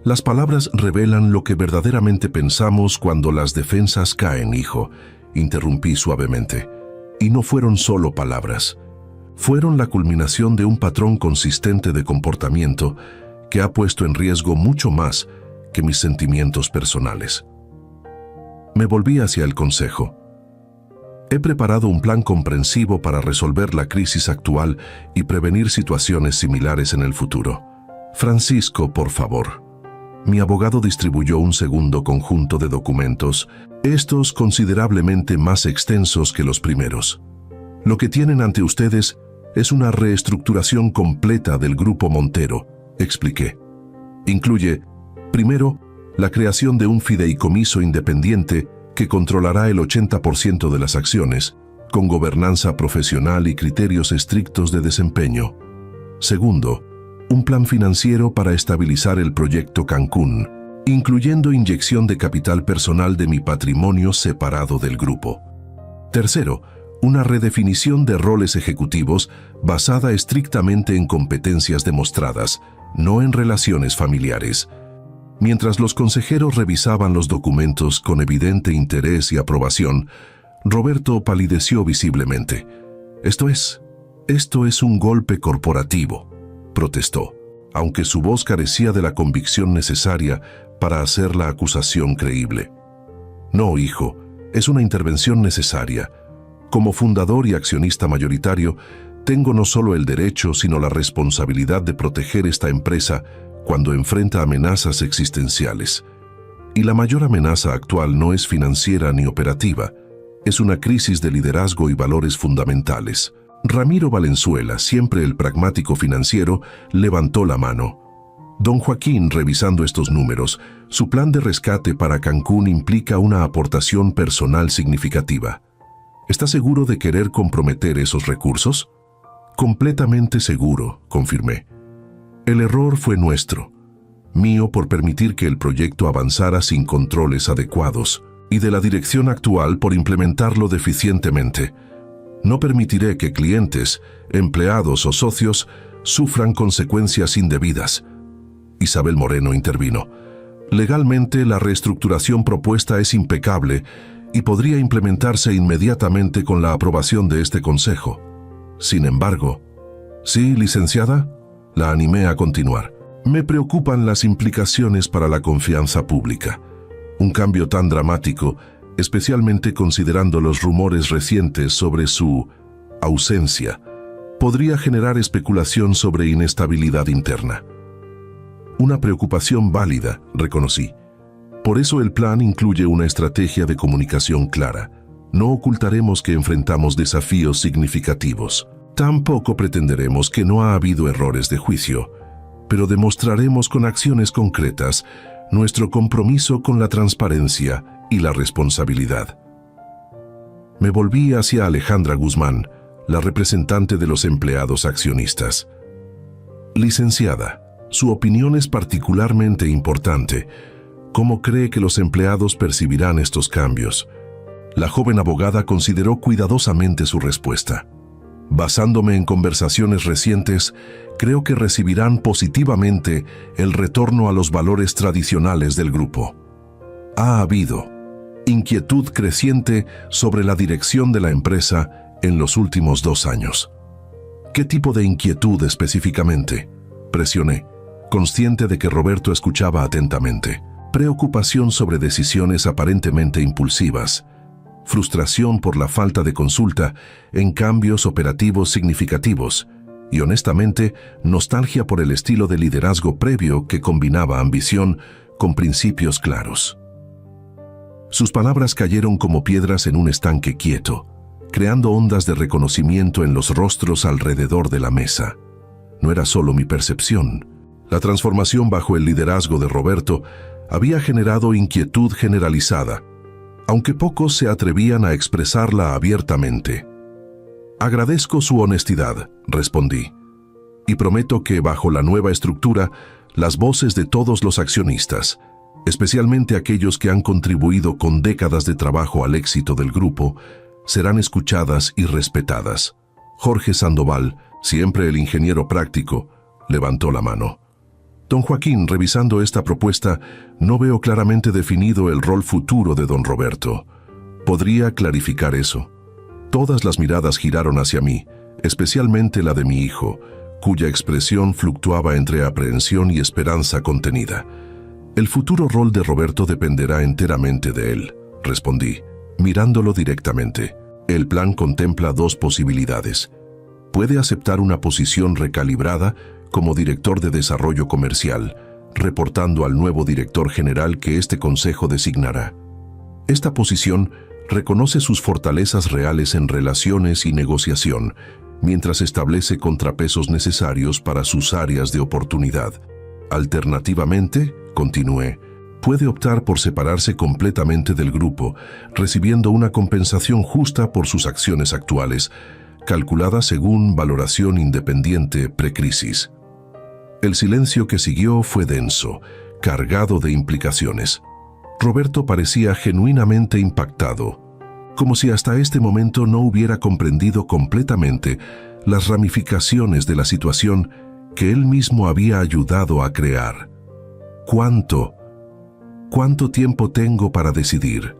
Las palabras revelan lo que verdaderamente pensamos cuando las defensas caen, hijo, interrumpí suavemente. Y no fueron solo palabras. Fueron la culminación de un patrón consistente de comportamiento que ha puesto en riesgo mucho más que mis sentimientos personales. Me volví hacia el consejo. He preparado un plan comprensivo para resolver la crisis actual y prevenir situaciones similares en el futuro. Francisco, por favor. Mi abogado distribuyó un segundo conjunto de documentos, estos considerablemente más extensos que los primeros. Lo que tienen ante ustedes es una reestructuración completa del Grupo Montero, expliqué. Incluye, primero, la creación de un fideicomiso independiente que controlará el 80% de las acciones, con gobernanza profesional y criterios estrictos de desempeño. Segundo, un plan financiero para estabilizar el proyecto Cancún, incluyendo inyección de capital personal de mi patrimonio separado del grupo. Tercero, una redefinición de roles ejecutivos basada estrictamente en competencias demostradas, no en relaciones familiares. Mientras los consejeros revisaban los documentos con evidente interés y aprobación, Roberto palideció visiblemente. Esto es un golpe corporativo, protestó, aunque su voz carecía de la convicción necesaria para hacer la acusación creíble. No, hijo, es una intervención necesaria. Como fundador y accionista mayoritario, tengo no solo el derecho, sino la responsabilidad de proteger esta empresa cuando enfrenta amenazas existenciales. Y la mayor amenaza actual no es financiera ni operativa, es una crisis de liderazgo y valores fundamentales. Ramiro Valenzuela, siempre el pragmático financiero, levantó la mano. Don Joaquín, revisando estos números, su plan de rescate para Cancún implica una aportación personal significativa. ¿Está seguro de querer comprometer esos recursos? Completamente seguro, confirmé. El error fue nuestro, mío por permitir que el proyecto avanzara sin controles adecuados, y de la dirección actual por implementarlo deficientemente. No permitiré que clientes, empleados o socios sufran consecuencias indebidas. Isabel Moreno intervino. Legalmente, la reestructuración propuesta es impecable y podría implementarse inmediatamente con la aprobación de este consejo. Sin embargo, ¿sí, licenciada?, la animé a continuar. Me preocupan las implicaciones para la confianza pública. Un cambio tan dramático, especialmente considerando los rumores recientes sobre su ausencia, podría generar especulación sobre inestabilidad interna. Una preocupación válida, reconocí. Por eso el plan incluye una estrategia de comunicación clara. No ocultaremos que enfrentamos desafíos significativos. Tampoco pretenderemos que no ha habido errores de juicio, pero demostraremos con acciones concretas nuestro compromiso con la transparencia y la responsabilidad. Me volví hacia Alejandra Guzmán, la representante de los empleados accionistas. Licenciada, su opinión es particularmente importante. ¿Cómo cree que los empleados percibirán estos cambios? La joven abogada consideró cuidadosamente su respuesta. Basándome en conversaciones recientes, creo que recibirán positivamente el retorno a los valores tradicionales del grupo. Ha habido inquietud creciente sobre la dirección de la empresa en los últimos 2 años. ¿Qué tipo de inquietud específicamente?, presioné, consciente de que Roberto escuchaba atentamente. Preocupación sobre decisiones aparentemente impulsivas, frustración por la falta de consulta en cambios operativos significativos y, honestamente, nostalgia por el estilo de liderazgo previo que combinaba ambición con principios claros. Sus palabras cayeron como piedras en un estanque quieto, creando ondas de reconocimiento en los rostros alrededor de la mesa. No era solo mi percepción. La transformación bajo el liderazgo de Roberto había generado inquietud generalizada, aunque pocos se atrevían a expresarla abiertamente. Agradezco su honestidad, respondí, y prometo que bajo la nueva estructura, las voces de todos los accionistas, especialmente aquellos que han contribuido con décadas de trabajo al éxito del grupo, serán escuchadas y respetadas. Jorge Sandoval, siempre el ingeniero práctico, levantó la mano. Don Joaquín, revisando esta propuesta, no veo claramente definido el rol futuro de don Roberto. ¿Podría clarificar eso? Todas las miradas giraron hacia mí, especialmente la de mi hijo, cuya expresión fluctuaba entre aprehensión y esperanza contenida. El futuro rol de Roberto dependerá enteramente de él, respondí, mirándolo directamente. El plan contempla dos posibilidades. Puede aceptar una posición recalibrada como director de desarrollo comercial, reportando al nuevo director general que este consejo designará. Esta posición reconoce sus fortalezas reales en relaciones y negociación, mientras establece contrapesos necesarios para sus áreas de oportunidad. Alternativamente, continué, puede optar por separarse completamente del grupo, recibiendo una compensación justa por sus acciones actuales, calculada según valoración independiente precrisis. El silencio que siguió fue denso, cargado de implicaciones. Roberto parecía genuinamente impactado, como si hasta este momento no hubiera comprendido completamente las ramificaciones de la situación que él mismo había ayudado a crear. ¿Cuánto tiempo tengo para decidir?,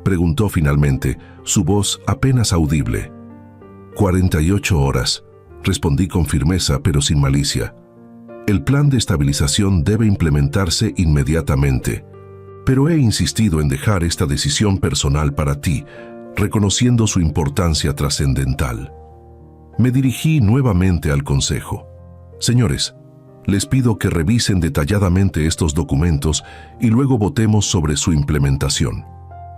preguntó finalmente, su voz apenas audible. 48 horas, respondí con firmeza pero sin malicia. El plan de estabilización debe implementarse inmediatamente, pero he insistido en dejar esta decisión personal para ti, reconociendo su importancia trascendental. Me dirigí nuevamente al consejo. Señores, les pido que revisen detalladamente estos documentos y luego votemos sobre su implementación.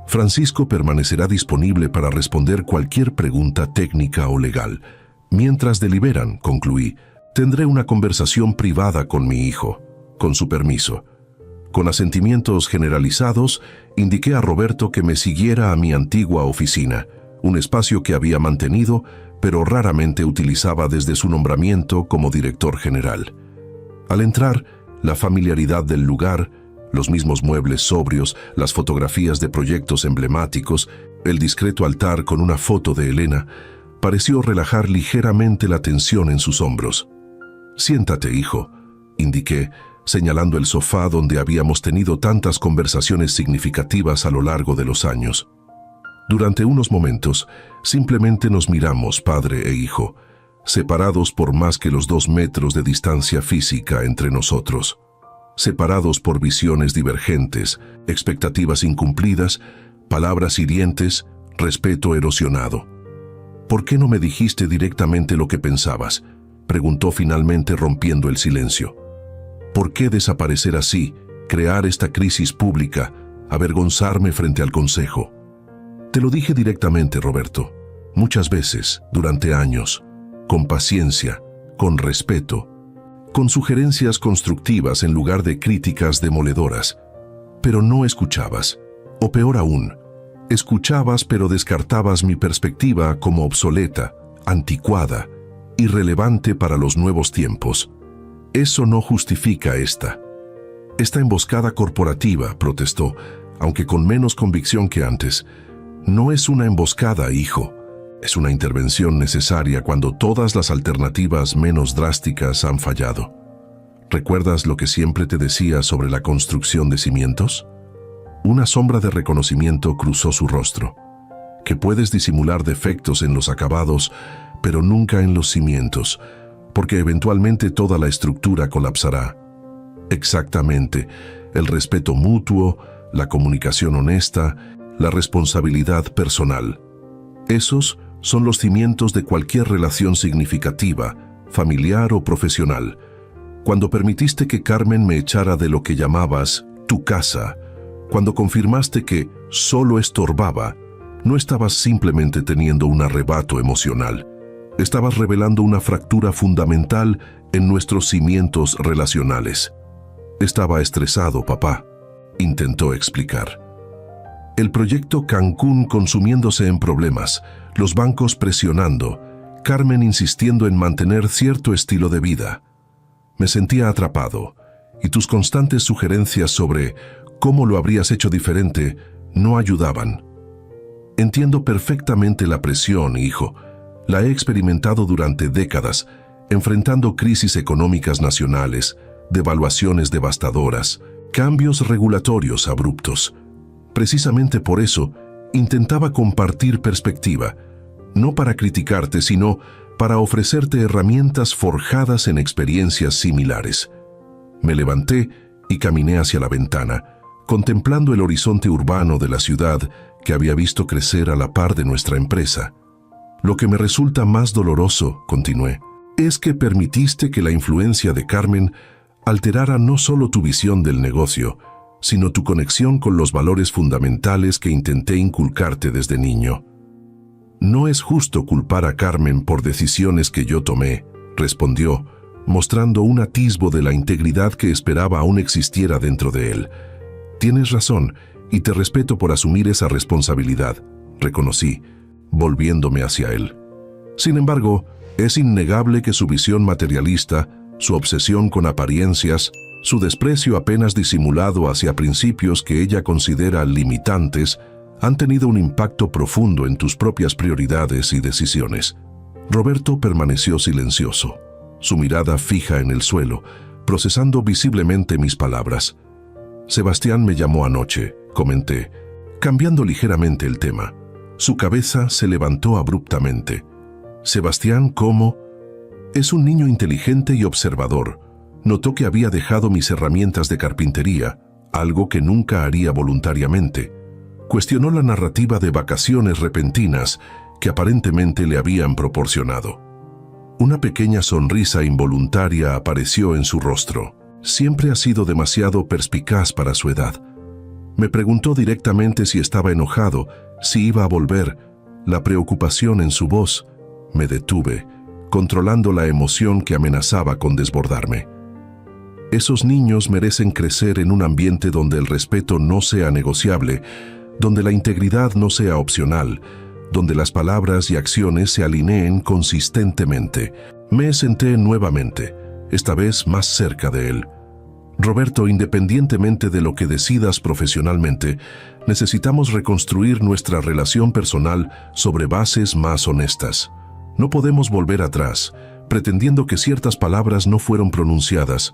Francisco permanecerá disponible para responder cualquier pregunta técnica o legal. Mientras deliberan, concluí, tendré una conversación privada con mi hijo, con su permiso. Con asentimientos generalizados, indiqué a Roberto que me siguiera a mi antigua oficina, un espacio que había mantenido, pero raramente utilizaba desde su nombramiento como director general. Al entrar, la familiaridad del lugar, los mismos muebles sobrios, las fotografías de proyectos emblemáticos, el discreto altar con una foto de Elena, pareció relajar ligeramente la tensión en sus hombros. «Siéntate, hijo», indiqué, señalando el sofá donde habíamos tenido tantas conversaciones significativas a lo largo de los años. Durante unos momentos, simplemente nos miramos, padre e hijo, separados por más que los 2 metros de distancia física entre nosotros. Separados por visiones divergentes, expectativas incumplidas, palabras hirientes, respeto erosionado. «¿Por qué no me dijiste directamente lo que pensabas?», preguntó finalmente rompiendo el silencio. «¿Por qué desaparecer así, crear esta crisis pública, avergonzarme frente al consejo?» «Te lo dije directamente, Roberto, muchas veces, durante años, con paciencia, con respeto, con sugerencias constructivas en lugar de críticas demoledoras. Pero no escuchabas, o peor aún, escuchabas pero descartabas mi perspectiva como obsoleta, anticuada, irrelevante para los nuevos tiempos. Eso no justifica esta emboscada corporativa», protestó, aunque con menos convicción que antes. «No es una emboscada, hijo. Es una intervención necesaria cuando todas las alternativas menos drásticas han fallado. ¿Recuerdas lo que siempre te decía sobre la construcción de cimientos?» Una sombra de reconocimiento cruzó su rostro. «Que puedes disimular defectos en los acabados, pero nunca en los cimientos, porque eventualmente toda la estructura colapsará». Exactamente, el respeto mutuo, la comunicación honesta, la responsabilidad personal. Esos son los cimientos de cualquier relación significativa, familiar o profesional. Cuando permitiste que Carmen me echara de lo que llamabas tu casa, cuando confirmaste que solo estorbaba, no estabas simplemente teniendo un arrebato emocional. Estabas revelando una fractura fundamental en nuestros cimientos relacionales. «Estaba estresado, papá», intentó explicar. El proyecto Cancún consumiéndose en problemas, los bancos presionando, Carmen insistiendo en mantener cierto estilo de vida. Me sentía atrapado, y tus constantes sugerencias sobre cómo lo habrías hecho diferente no ayudaban. Entiendo perfectamente la presión, hijo. La he experimentado durante décadas, enfrentando crisis económicas nacionales, devaluaciones devastadoras, cambios regulatorios abruptos. Precisamente por eso, intentaba compartir perspectiva, no para criticarte, sino para ofrecerte herramientas forjadas en experiencias similares. Me levanté y caminé hacia la ventana, contemplando el horizonte urbano de la ciudad que había visto crecer a la par de nuestra empresa. Lo que me resulta más doloroso, continué, es que permitiste que la influencia de Carmen alterara no solo tu visión del negocio, sino tu conexión con los valores fundamentales que intenté inculcarte desde niño. No es justo culpar a Carmen por decisiones que yo tomé, respondió, mostrando un atisbo de la integridad que esperaba aún existiera dentro de él. Tienes razón, y te respeto por asumir esa responsabilidad, reconocí, volviéndome hacia él. Sin embargo, es innegable que su visión materialista, su obsesión con apariencias, su desprecio apenas disimulado hacia principios que ella considera limitantes, han tenido un impacto profundo en tus propias prioridades y decisiones. Roberto permaneció silencioso, su mirada fija en el suelo, procesando visiblemente mis palabras. Sebastián me llamó anoche, comenté, cambiando ligeramente el tema. Su cabeza se levantó abruptamente. Sebastián, ¿cómo? Es un niño inteligente y observador. Notó que había dejado mis herramientas de carpintería, algo que nunca haría voluntariamente. Cuestionó la narrativa de vacaciones repentinas que aparentemente le habían proporcionado. Una pequeña sonrisa involuntaria apareció en su rostro. Siempre ha sido demasiado perspicaz para su edad. Me preguntó directamente si estaba enojado, si iba a volver. La preocupación en su voz. Me detuve, controlando la emoción que amenazaba con desbordarme. Esos niños merecen crecer en un ambiente donde el respeto no sea negociable, donde la integridad no sea opcional, donde las palabras y acciones se alineen consistentemente. Me senté nuevamente, esta vez más cerca de él. Roberto, independientemente de lo que decidas profesionalmente, necesitamos reconstruir nuestra relación personal sobre bases más honestas. No podemos volver atrás, pretendiendo que ciertas palabras no fueron pronunciadas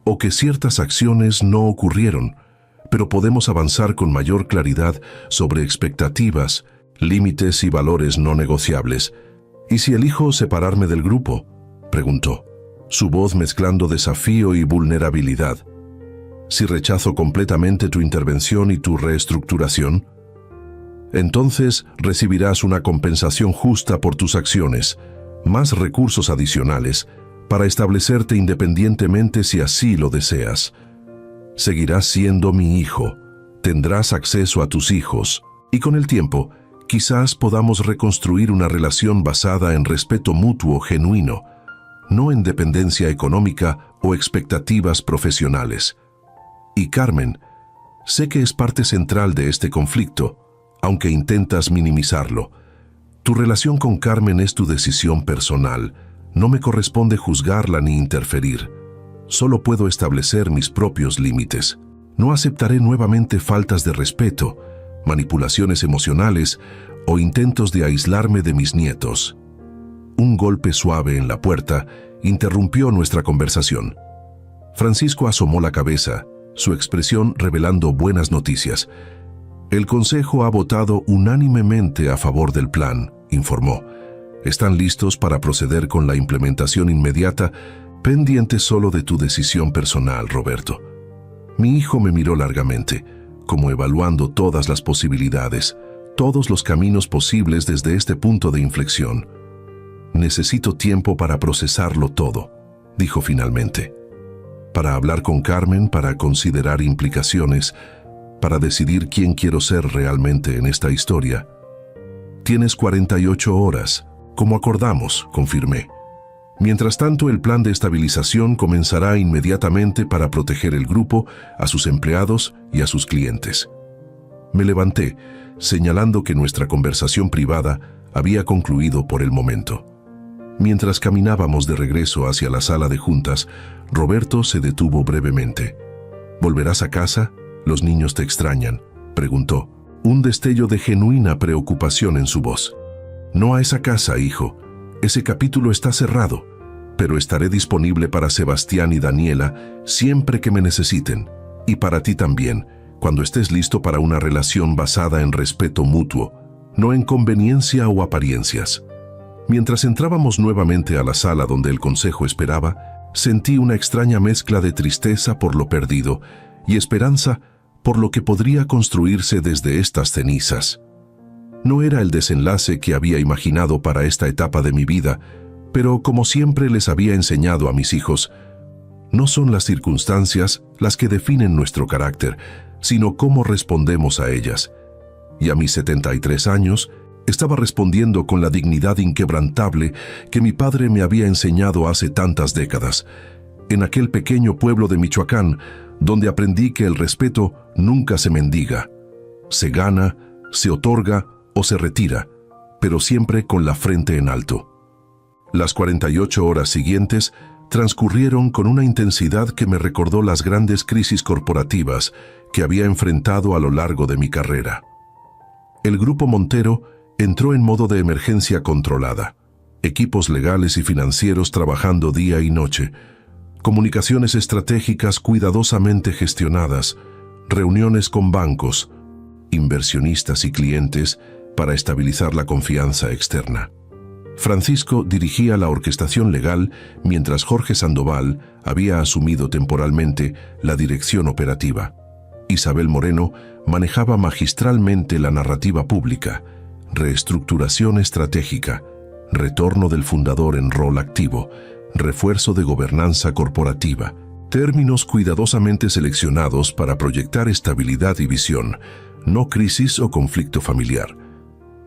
o que ciertas acciones no ocurrieron, pero podemos avanzar con mayor claridad sobre expectativas, límites y valores no negociables. ¿Y si elijo separarme del grupo?, preguntó, su voz mezclando desafío y vulnerabilidad. ¿Si rechazo completamente tu intervención y tu reestructuración? Entonces recibirás una compensación justa por tus acciones, más recursos adicionales, para establecerte independientemente si así lo deseas. Seguirás siendo mi hijo, tendrás acceso a tus hijos, y con el tiempo, quizás podamos reconstruir una relación basada en respeto mutuo genuino, no en dependencia económica o expectativas profesionales. Y Carmen, sé que es parte central de este conflicto, aunque intentas minimizarlo. Tu relación con Carmen es tu decisión personal. No me corresponde juzgarla ni interferir. Solo puedo establecer mis propios límites. No aceptaré nuevamente faltas de respeto, manipulaciones emocionales o intentos de aislarme de mis nietos. Un golpe suave en la puerta interrumpió nuestra conversación. Francisco asomó la cabeza, su expresión revelando buenas noticias. El consejo ha votado unánimemente a favor del plan, informó. Están listos para proceder con la implementación inmediata, pendiente solo de tu decisión personal, Roberto. Mi hijo me miró largamente, como evaluando todas las posibilidades, todos los caminos posibles desde este punto de inflexión. Necesito tiempo para procesarlo todo, dijo finalmente. Para hablar con Carmen, para considerar implicaciones, para decidir quién quiero ser realmente en esta historia. Tienes 48 horas, como acordamos, confirmé. Mientras tanto, el plan de estabilización comenzará inmediatamente para proteger el grupo, a sus empleados y a sus clientes. Me levanté, señalando que nuestra conversación privada había concluido por el momento. Mientras caminábamos de regreso hacia la sala de juntas, Roberto se detuvo brevemente. ¿Volverás a casa? ¿Los niños te extrañan?, preguntó, un destello de genuina preocupación en su voz. No a esa casa, hijo. Ese capítulo está cerrado. pero estaré disponible para Sebastián y Daniela siempre que me necesiten, y para ti también, cuando estés listo para una relación basada en respeto mutuo, no en conveniencia o apariencias. Mientras entrábamos nuevamente a la sala donde el consejo esperaba, sentí una extraña mezcla de tristeza por lo perdido y esperanza por lo que podría construirse desde estas cenizas. No era el desenlace que había imaginado para esta etapa de mi vida, pero como siempre les había enseñado a mis hijos, no son las circunstancias las que definen nuestro carácter, sino cómo respondemos a ellas. Y a mis 73 años, estaba respondiendo con la dignidad inquebrantable que mi padre me había enseñado hace tantas décadas, en aquel pequeño pueblo de Michoacán, donde aprendí que el respeto nunca se mendiga. Se gana, se otorga o se retira, pero siempre con la frente en alto. Las 48 horas siguientes transcurrieron con una intensidad que me recordó las grandes crisis corporativas que había enfrentado a lo largo de mi carrera. El Grupo Montero entró en modo de emergencia controlada, equipos legales y financieros trabajando día y noche, comunicaciones estratégicas cuidadosamente gestionadas, reuniones con bancos, inversionistas y clientes para estabilizar la confianza externa. Francisco dirigía la orquestación legal mientras Jorge Sandoval había asumido temporalmente la dirección operativa. Isabel Moreno manejaba magistralmente la narrativa pública, reestructuración estratégica, retorno del fundador en rol activo, refuerzo de gobernanza corporativa, términos cuidadosamente seleccionados para proyectar estabilidad y visión, no crisis o conflicto familiar.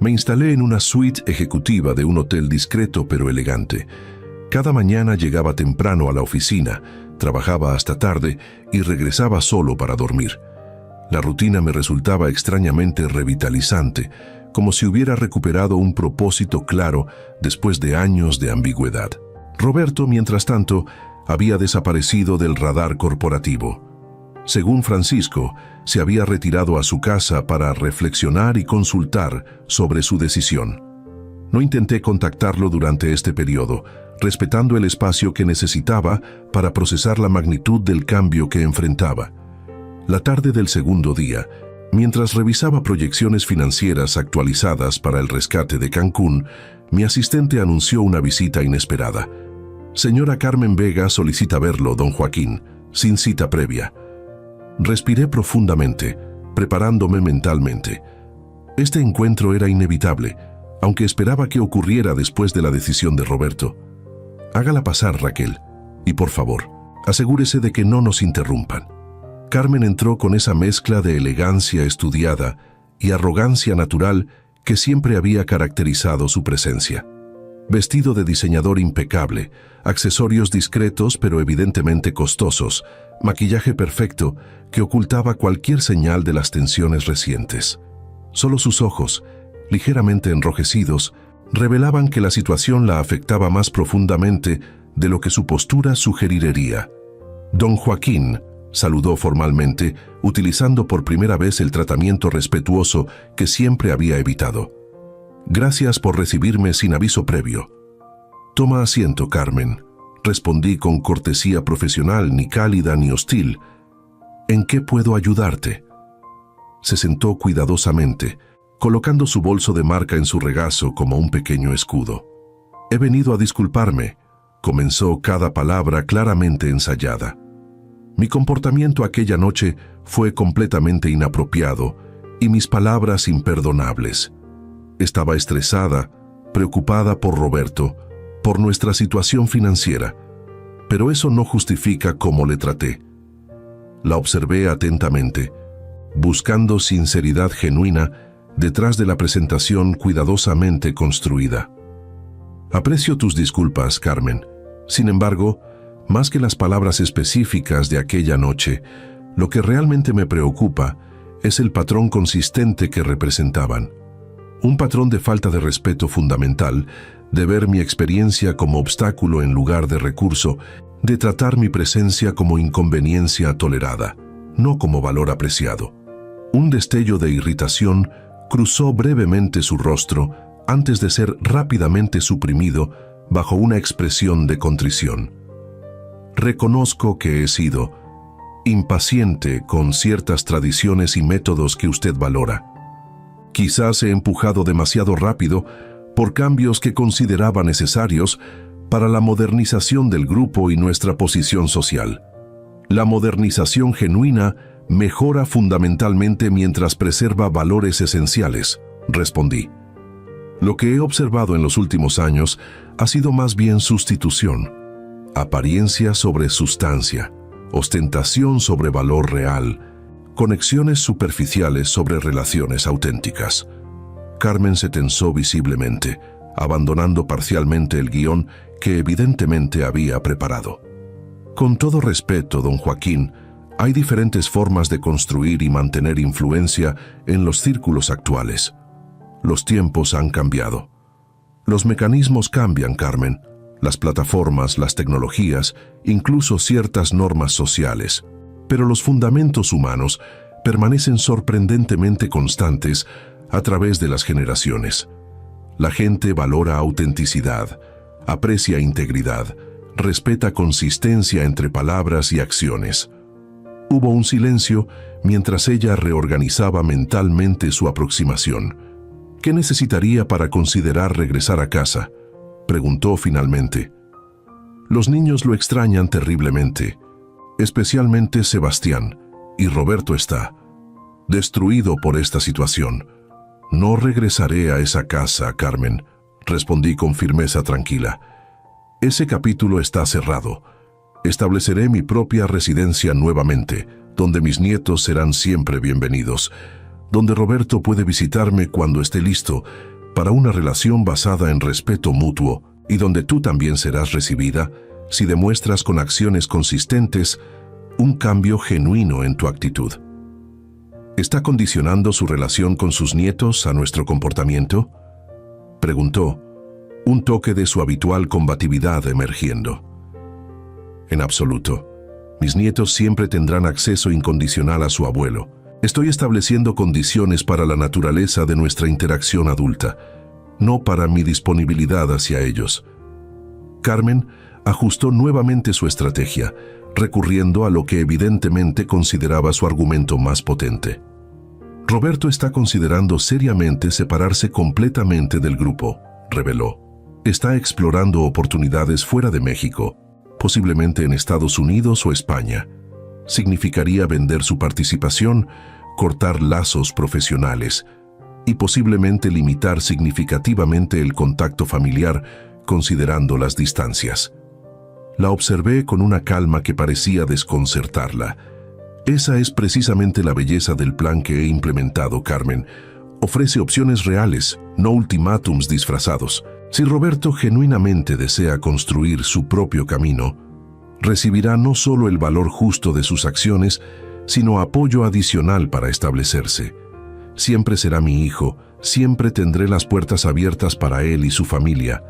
Me instalé en una suite ejecutiva de un hotel discreto pero elegante. Cada mañana llegaba temprano a la oficina, trabajaba hasta tarde y regresaba solo para dormir. La rutina me resultaba extrañamente revitalizante, como si hubiera recuperado un propósito claro después de años de ambigüedad. Roberto, mientras tanto, había desaparecido del radar corporativo. Según Francisco, se había retirado a su casa para reflexionar y consultar sobre su decisión. No intenté contactarlo durante este periodo, respetando el espacio que necesitaba para procesar la magnitud del cambio que enfrentaba. La tarde del segundo día, mientras revisaba proyecciones financieras actualizadas para el rescate de Cancún, mi asistente anunció una visita inesperada. Señora Carmen Vega solicita verlo, don Joaquín, sin cita previa. Respiré profundamente, preparándome mentalmente. Este encuentro era inevitable, aunque esperaba que ocurriera después de la decisión de Roberto. Hágala pasar, Raquel, y por favor, asegúrese de que no nos interrumpan. Carmen entró con esa mezcla de elegancia estudiada y arrogancia natural que siempre había caracterizado su presencia. Vestido de diseñador impecable, accesorios discretos pero evidentemente costosos, maquillaje perfecto que ocultaba cualquier señal de las tensiones recientes. Solo sus ojos, ligeramente enrojecidos, revelaban que la situación la afectaba más profundamente de lo que su postura sugeriría. Don Joaquín saludó formalmente, utilizando por primera vez el tratamiento respetuoso que siempre había evitado. Gracias por recibirme sin aviso previo. Toma asiento, Carmen, respondí con cortesía profesional, ni cálida ni hostil. ¿En qué puedo ayudarte? Se sentó cuidadosamente, colocando su bolso de marca en su regazo como un pequeño escudo. He venido a disculparme, comenzó cada palabra claramente ensayada. Mi comportamiento aquella noche fue completamente inapropiado y mis palabras imperdonables. Estaba estresada, preocupada por Roberto, por nuestra situación financiera, pero eso no justifica cómo le traté. La observé atentamente, buscando sinceridad genuina detrás de la presentación cuidadosamente construida. Aprecio tus disculpas, Carmen. Sin embargo, más que las palabras específicas de aquella noche, lo que realmente me preocupa es el patrón consistente que representaban. Un patrón de falta de respeto fundamental, de ver mi experiencia como obstáculo en lugar de recurso, de tratar mi presencia como inconveniencia tolerada, no como valor apreciado. Un destello de irritación cruzó brevemente su rostro antes de ser rápidamente suprimido bajo una expresión de contrición. Reconozco que he sido impaciente con ciertas tradiciones y métodos que usted valora. Quizás he empujado demasiado rápido por cambios que consideraba necesarios para la modernización del grupo y nuestra posición social. La modernización genuina mejora fundamentalmente mientras preserva valores esenciales, respondí. Lo que he observado en los últimos años ha sido más bien sustitución, apariencia sobre sustancia, ostentación sobre valor real, conexiones superficiales sobre relaciones auténticas. Carmen se tensó visiblemente, abandonando parcialmente el guión que evidentemente había preparado. Con todo respeto, don Joaquín, hay diferentes formas de construir y mantener influencia en los círculos actuales. Los tiempos han cambiado. Los mecanismos cambian, Carmen. Las plataformas, las tecnologías, incluso ciertas normas sociales. Pero los fundamentos humanos permanecen sorprendentemente constantes a través de las generaciones. La gente valora autenticidad, aprecia integridad, respeta consistencia entre palabras y acciones. Hubo un silencio mientras ella reorganizaba mentalmente su aproximación. ¿Qué necesitaría para considerar regresar a casa?, preguntó finalmente. Los niños lo extrañan terriblemente, especialmente Sebastián, y Roberto está destruido por esta situación. No regresaré a esa casa, Carmen, respondí con firmeza tranquila. Ese capítulo está cerrado. Estableceré mi propia residencia nuevamente, donde mis nietos serán siempre bienvenidos, donde Roberto puede visitarme cuando esté listo para una relación basada en respeto mutuo y donde tú también serás recibida si demuestras con acciones consistentes un cambio genuino en tu actitud. ¿Está condicionando su relación con sus nietos a nuestro comportamiento?, preguntó, un toque de su habitual combatividad emergiendo. En absoluto. Mis nietos siempre tendrán acceso incondicional a su abuelo. Estoy estableciendo condiciones para la naturaleza de nuestra interacción adulta, no para mi disponibilidad hacia ellos. Carmen ajustó nuevamente su estrategia, recurriendo a lo que evidentemente consideraba su argumento más potente. Roberto está considerando seriamente separarse completamente del grupo, reveló. Está explorando oportunidades fuera de México, posiblemente en Estados Unidos o España. Significaría vender su participación, cortar lazos profesionales y posiblemente limitar significativamente el contacto familiar considerando las distancias. La observé con una calma que parecía desconcertarla. Esa es precisamente la belleza del plan que he implementado, Carmen. Ofrece opciones reales, no ultimátums disfrazados. Si Roberto genuinamente desea construir su propio camino, recibirá no solo el valor justo de sus acciones, sino apoyo adicional para establecerse. Siempre será mi hijo, siempre tendré las puertas abiertas para él y su familia,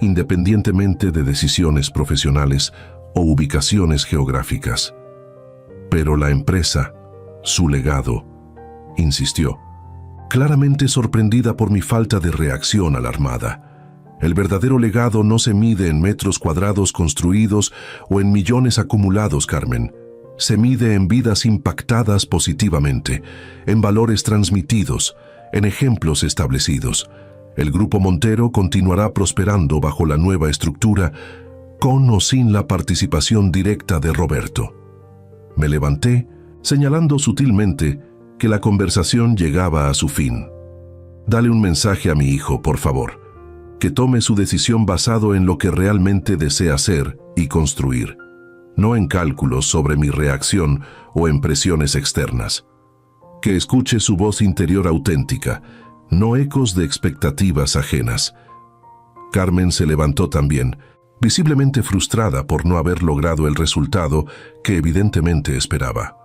independientemente de decisiones profesionales o ubicaciones geográficas. Pero la empresa, su legado, insistió, claramente sorprendida por mi falta de reacción alarmada. El verdadero legado no se mide en metros cuadrados construidos o en millones acumulados, Carmen. Se mide en vidas impactadas positivamente, en valores transmitidos, en ejemplos establecidos. El Grupo Montero continuará prosperando bajo la nueva estructura, con o sin la participación directa de Roberto. Me levanté, señalando sutilmente que la conversación llegaba a su fin. Dale un mensaje a mi hijo, por favor, que tome su decisión basado en lo que realmente desea hacer y construir, no en cálculos sobre mi reacción o en presiones externas. Que escuche su voz interior auténtica, no ecos de expectativas ajenas. Carmen se levantó también, visiblemente frustrada por no haber logrado el resultado que evidentemente esperaba.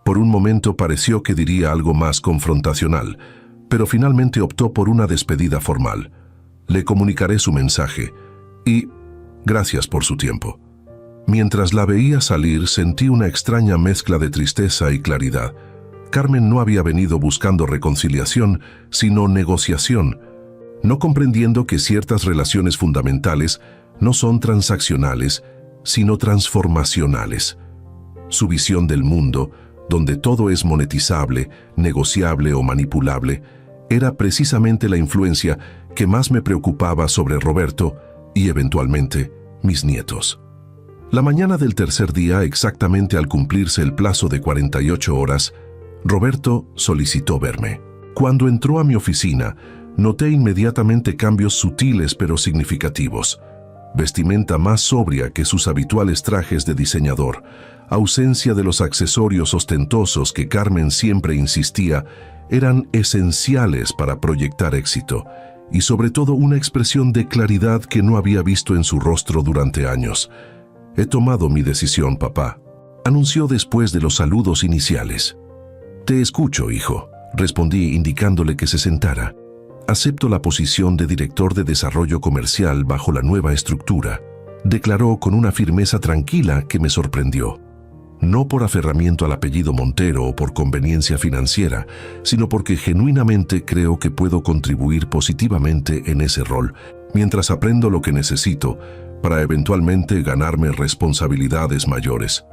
Por un momento pareció que diría algo más confrontacional, pero finalmente optó por una despedida formal. Le comunicaré su mensaje y gracias por su tiempo. Mientras la veía salir, sentí una extraña mezcla de tristeza y claridad. Carmen no había venido buscando reconciliación, sino negociación, no comprendiendo que ciertas relaciones fundamentales no son transaccionales, sino transformacionales. Su visión del mundo, donde todo es monetizable, negociable o manipulable, era precisamente la influencia que más me preocupaba sobre Roberto y, eventualmente, mis nietos. La mañana del tercer día, exactamente al cumplirse el plazo de 48 horas, Roberto solicitó verme. Cuando entró a mi oficina, noté inmediatamente cambios sutiles pero significativos. Vestimenta más sobria que sus habituales trajes de diseñador, ausencia de los accesorios ostentosos que Carmen siempre insistía eran esenciales para proyectar éxito, y sobre todo una expresión de claridad que no había visto en su rostro durante años. «He tomado mi decisión, papá», anunció después de los saludos iniciales. «Te escucho, hijo», respondí indicándole que se sentara. «Acepto la posición de director de desarrollo comercial bajo la nueva estructura», declaró con una firmeza tranquila que me sorprendió. No por aferramiento al apellido Montero o por conveniencia financiera, sino porque genuinamente creo que puedo contribuir positivamente en ese rol, mientras aprendo lo que necesito para eventualmente ganarme responsabilidades mayores.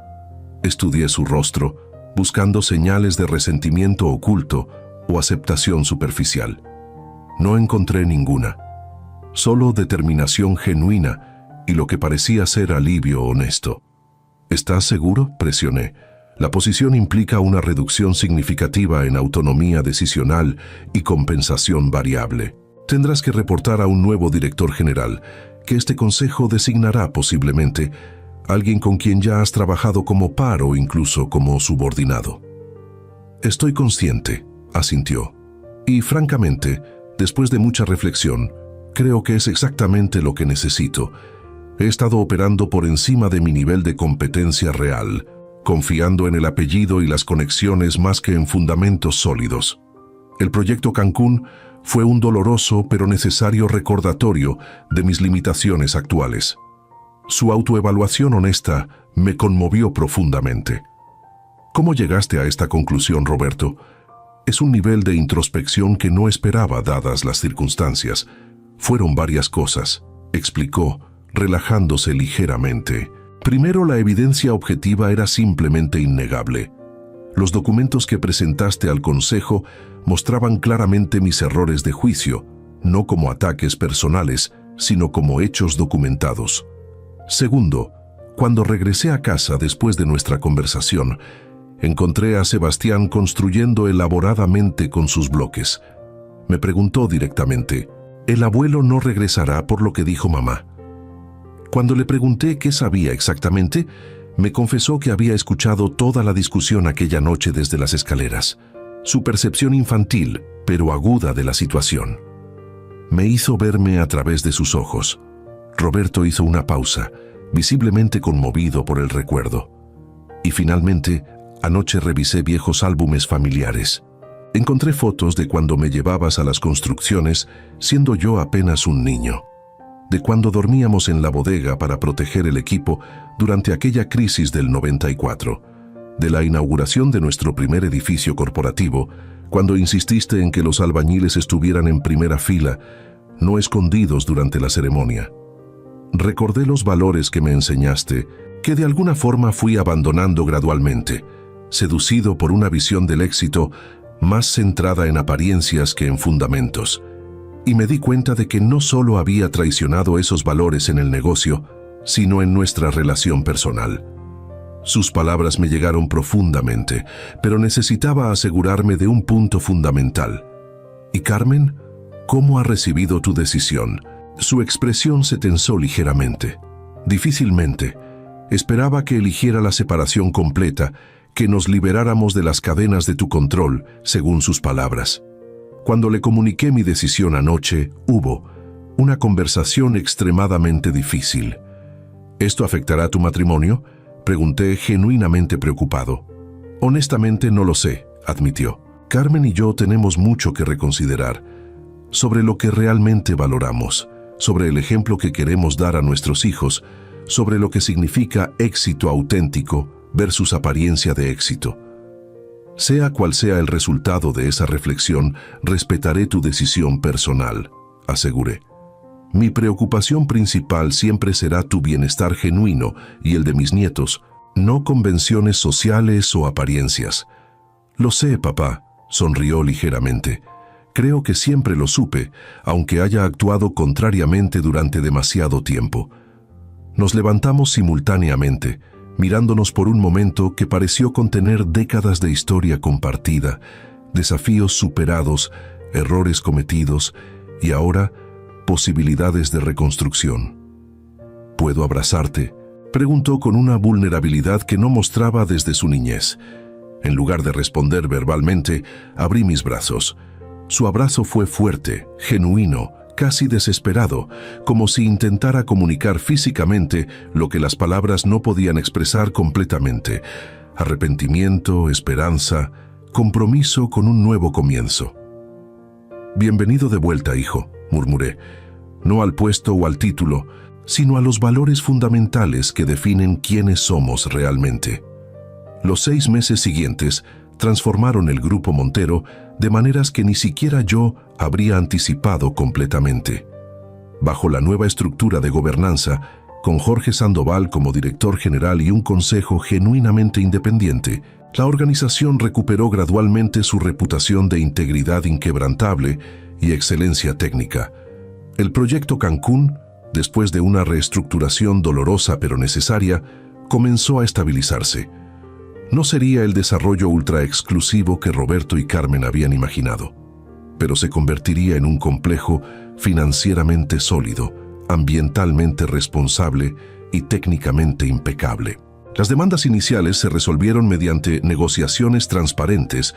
Estudié su rostro, buscando señales de resentimiento oculto o aceptación superficial. No encontré ninguna, solo determinación genuina y lo que parecía ser alivio honesto. «¿Estás seguro?», presioné. «La posición implica una reducción significativa en autonomía decisional y compensación variable. Tendrás que reportar a un nuevo director general, que este consejo designará posiblemente alguien con quien ya has trabajado como par o incluso como subordinado». «Estoy consciente», asintió. «Y francamente, después de mucha reflexión, creo que es exactamente lo que necesito. He estado operando por encima de mi nivel de competencia real, confiando en el apellido y las conexiones más que en fundamentos sólidos. El proyecto Cancún fue un doloroso pero necesario recordatorio de mis limitaciones actuales. Su autoevaluación honesta me conmovió profundamente». «¿Cómo llegaste a esta conclusión, Roberto?». «Es un nivel de introspección que no esperaba dadas las circunstancias. Fueron varias cosas», explicó, relajándose ligeramente. «Primero, la evidencia objetiva era simplemente innegable. Los documentos que presentaste al Consejo mostraban claramente mis errores de juicio, no como ataques personales, sino como hechos documentados. Segundo, cuando regresé a casa después de nuestra conversación, encontré a Sebastián construyendo elaboradamente con sus bloques. Me preguntó directamente: «¿El abuelo no regresará por lo que dijo mamá?». Cuando le pregunté qué sabía exactamente, me confesó que había escuchado toda la discusión aquella noche desde las escaleras. Su percepción infantil, pero aguda de la situación. Me hizo verme a través de sus ojos. Roberto hizo una pausa, visiblemente conmovido por el recuerdo. Y finalmente, anoche revisé viejos álbumes familiares. Encontré fotos de cuando me llevabas a las construcciones, siendo yo apenas un niño. De cuando dormíamos en la bodega para proteger el equipo durante aquella crisis del 94, de la inauguración de nuestro primer edificio corporativo, cuando insististe en que los albañiles estuvieran en primera fila, no escondidos durante la ceremonia. Recordé los valores que me enseñaste, que de alguna forma fui abandonando gradualmente, seducido por una visión del éxito más centrada en apariencias que en fundamentos. Y me di cuenta de que no solo había traicionado esos valores en el negocio, sino en nuestra relación personal. Sus palabras me llegaron profundamente, pero necesitaba asegurarme de un punto fundamental. «¿Y Carmen? ¿Cómo ha recibido tu decisión?». Su expresión se tensó ligeramente. «Difícilmente. Esperaba que eligiera la separación completa, que nos liberáramos de las cadenas de tu control», según sus palabras. Cuando le comuniqué mi decisión anoche, hubo una conversación extremadamente difícil. «¿Esto afectará tu matrimonio?», pregunté genuinamente preocupado. «Honestamente no lo sé», admitió. «Carmen y yo tenemos mucho que reconsiderar sobre lo que realmente valoramos, sobre el ejemplo que queremos dar a nuestros hijos, sobre lo que significa éxito auténtico versus apariencia de éxito. Sea cual sea el resultado de esa reflexión, respetaré tu decisión personal», aseguré. Mi preocupación principal siempre será tu bienestar genuino y el de mis nietos, no convenciones sociales o apariencias. Lo sé, papá, sonrió ligeramente. Creo que siempre lo supe, aunque haya actuado contrariamente durante demasiado tiempo. Nos levantamos simultáneamente, mirándonos por un momento que pareció contener décadas de historia compartida, desafíos superados, errores cometidos y ahora posibilidades de reconstrucción. ¿Puedo abrazarte?, preguntó con una vulnerabilidad que no mostraba desde su niñez. En lugar de responder verbalmente, abrí mis brazos. Su abrazo fue fuerte, genuino, casi desesperado, como si intentara comunicar físicamente lo que las palabras no podían expresar completamente: arrepentimiento, esperanza, compromiso con un nuevo comienzo. «Bienvenido de vuelta, hijo», murmuré, no al puesto o al título, sino a los valores fundamentales que definen quiénes somos realmente. Los 6 meses siguientes transformaron el Grupo Montero de maneras que ni siquiera yo habría anticipado completamente. Bajo la nueva estructura de gobernanza, con Jorge Sandoval como director general y un consejo genuinamente independiente, la organización recuperó gradualmente su reputación de integridad inquebrantable y excelencia técnica. El proyecto Cancún, después de una reestructuración dolorosa pero necesaria, comenzó a estabilizarse. No sería el desarrollo ultra exclusivo que Roberto y Carmen habían imaginado, pero se convertiría en un complejo financieramente sólido, ambientalmente responsable y técnicamente impecable. Las demandas iniciales se resolvieron mediante negociaciones transparentes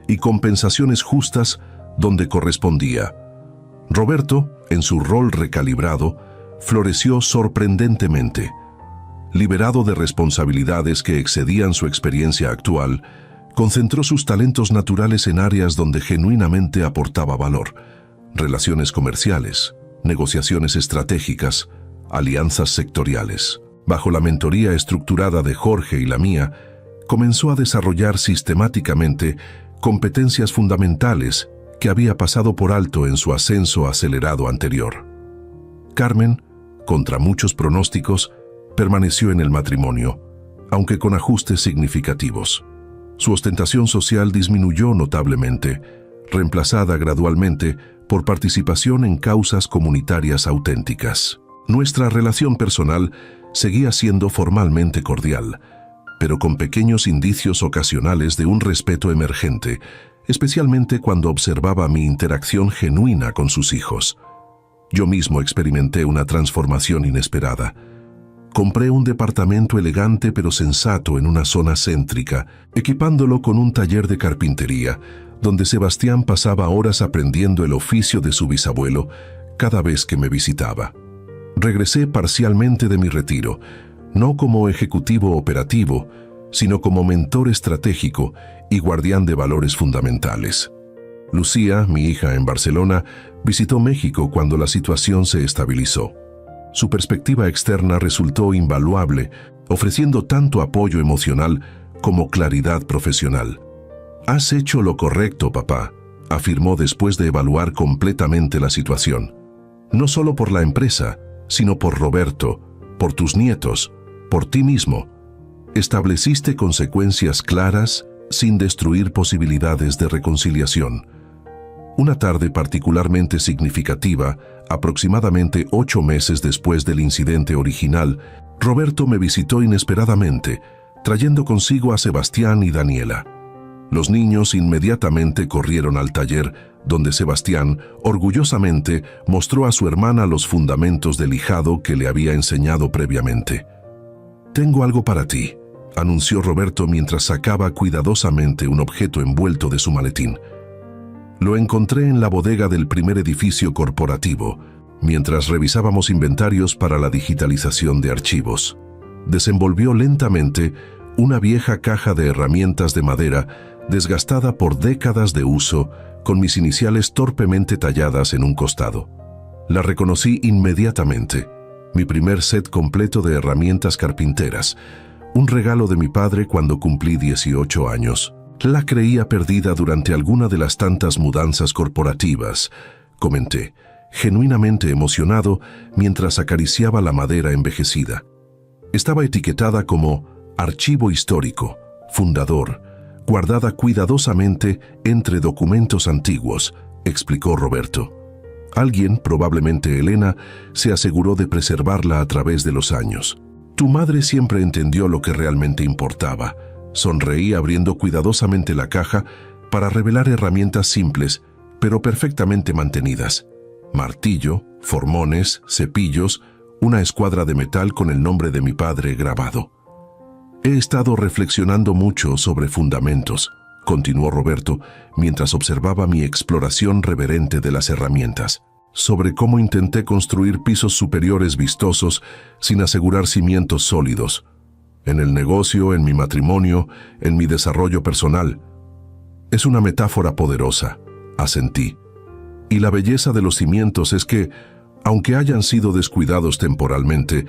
y compensaciones justas donde correspondía. Roberto, en su rol recalibrado, floreció sorprendentemente. Liberado de responsabilidades que excedían su experiencia actual, concentró sus talentos naturales en áreas donde genuinamente aportaba valor: relaciones comerciales, negociaciones estratégicas, alianzas sectoriales. Bajo la mentoría estructurada de Jorge y la mía, comenzó a desarrollar sistemáticamente competencias fundamentales que había pasado por alto en su ascenso acelerado anterior. Carmen, contra muchos pronósticos, permaneció en el matrimonio, aunque con ajustes significativos. Su ostentación social disminuyó notablemente, reemplazada gradualmente por participación en causas comunitarias auténticas. Nuestra relación personal seguía siendo formalmente cordial, pero con pequeños indicios ocasionales de un respeto emergente, especialmente cuando observaba mi interacción genuina con sus hijos. Yo mismo experimenté una transformación inesperada. Compré un departamento elegante pero sensato en una zona céntrica, equipándolo con un taller de carpintería, donde Sebastián pasaba horas aprendiendo el oficio de su bisabuelo cada vez que me visitaba. Regresé parcialmente de mi retiro, no como ejecutivo operativo, sino como mentor estratégico y guardián de valores fundamentales. Lucía, mi hija en Barcelona, visitó México cuando la situación se estabilizó. Su perspectiva externa resultó invaluable, ofreciendo tanto apoyo emocional como claridad profesional. «Has hecho lo correcto, papá», afirmó después de evaluar completamente la situación. «No solo por la empresa, sino por Roberto, por tus nietos, por ti mismo. Estableciste consecuencias claras sin destruir posibilidades de reconciliación». Una tarde particularmente significativa, aproximadamente 8 meses después del incidente original, Roberto me visitó inesperadamente, trayendo consigo a Sebastián y Daniela. Los niños inmediatamente corrieron al taller, donde Sebastián, orgullosamente, mostró a su hermana los fundamentos del lijado que le había enseñado previamente. «Tengo algo para ti», anunció Roberto mientras sacaba cuidadosamente un objeto envuelto de su maletín. Lo encontré en la bodega del primer edificio corporativo, mientras revisábamos inventarios para la digitalización de archivos. Desenvolvió lentamente una vieja caja de herramientas de madera desgastada por décadas de uso, con mis iniciales torpemente talladas en un costado. La reconocí inmediatamente: mi primer set completo de herramientas carpinteras, un regalo de mi padre cuando cumplí 18 años. La creía perdida durante alguna de las tantas mudanzas corporativas, comenté, genuinamente emocionado mientras acariciaba la madera envejecida. Estaba etiquetada como Archivo Histórico, Fundador, guardada cuidadosamente entre documentos antiguos, explicó Roberto. Alguien, probablemente Elena, se aseguró de preservarla a través de los años. Tu madre siempre entendió lo que realmente importaba. Sonreí abriendo cuidadosamente la caja para revelar herramientas simples, pero perfectamente mantenidas. Martillo, formones, cepillos, una escuadra de metal con el nombre de mi padre grabado. He estado reflexionando mucho sobre fundamentos, continuó Roberto, mientras observaba mi exploración reverente de las herramientas, sobre cómo intenté construir pisos superiores vistosos sin asegurar cimientos sólidos. En el negocio, en mi matrimonio, en mi desarrollo personal. Es una metáfora poderosa, asentí. Y la belleza de los cimientos es que, aunque hayan sido descuidados temporalmente,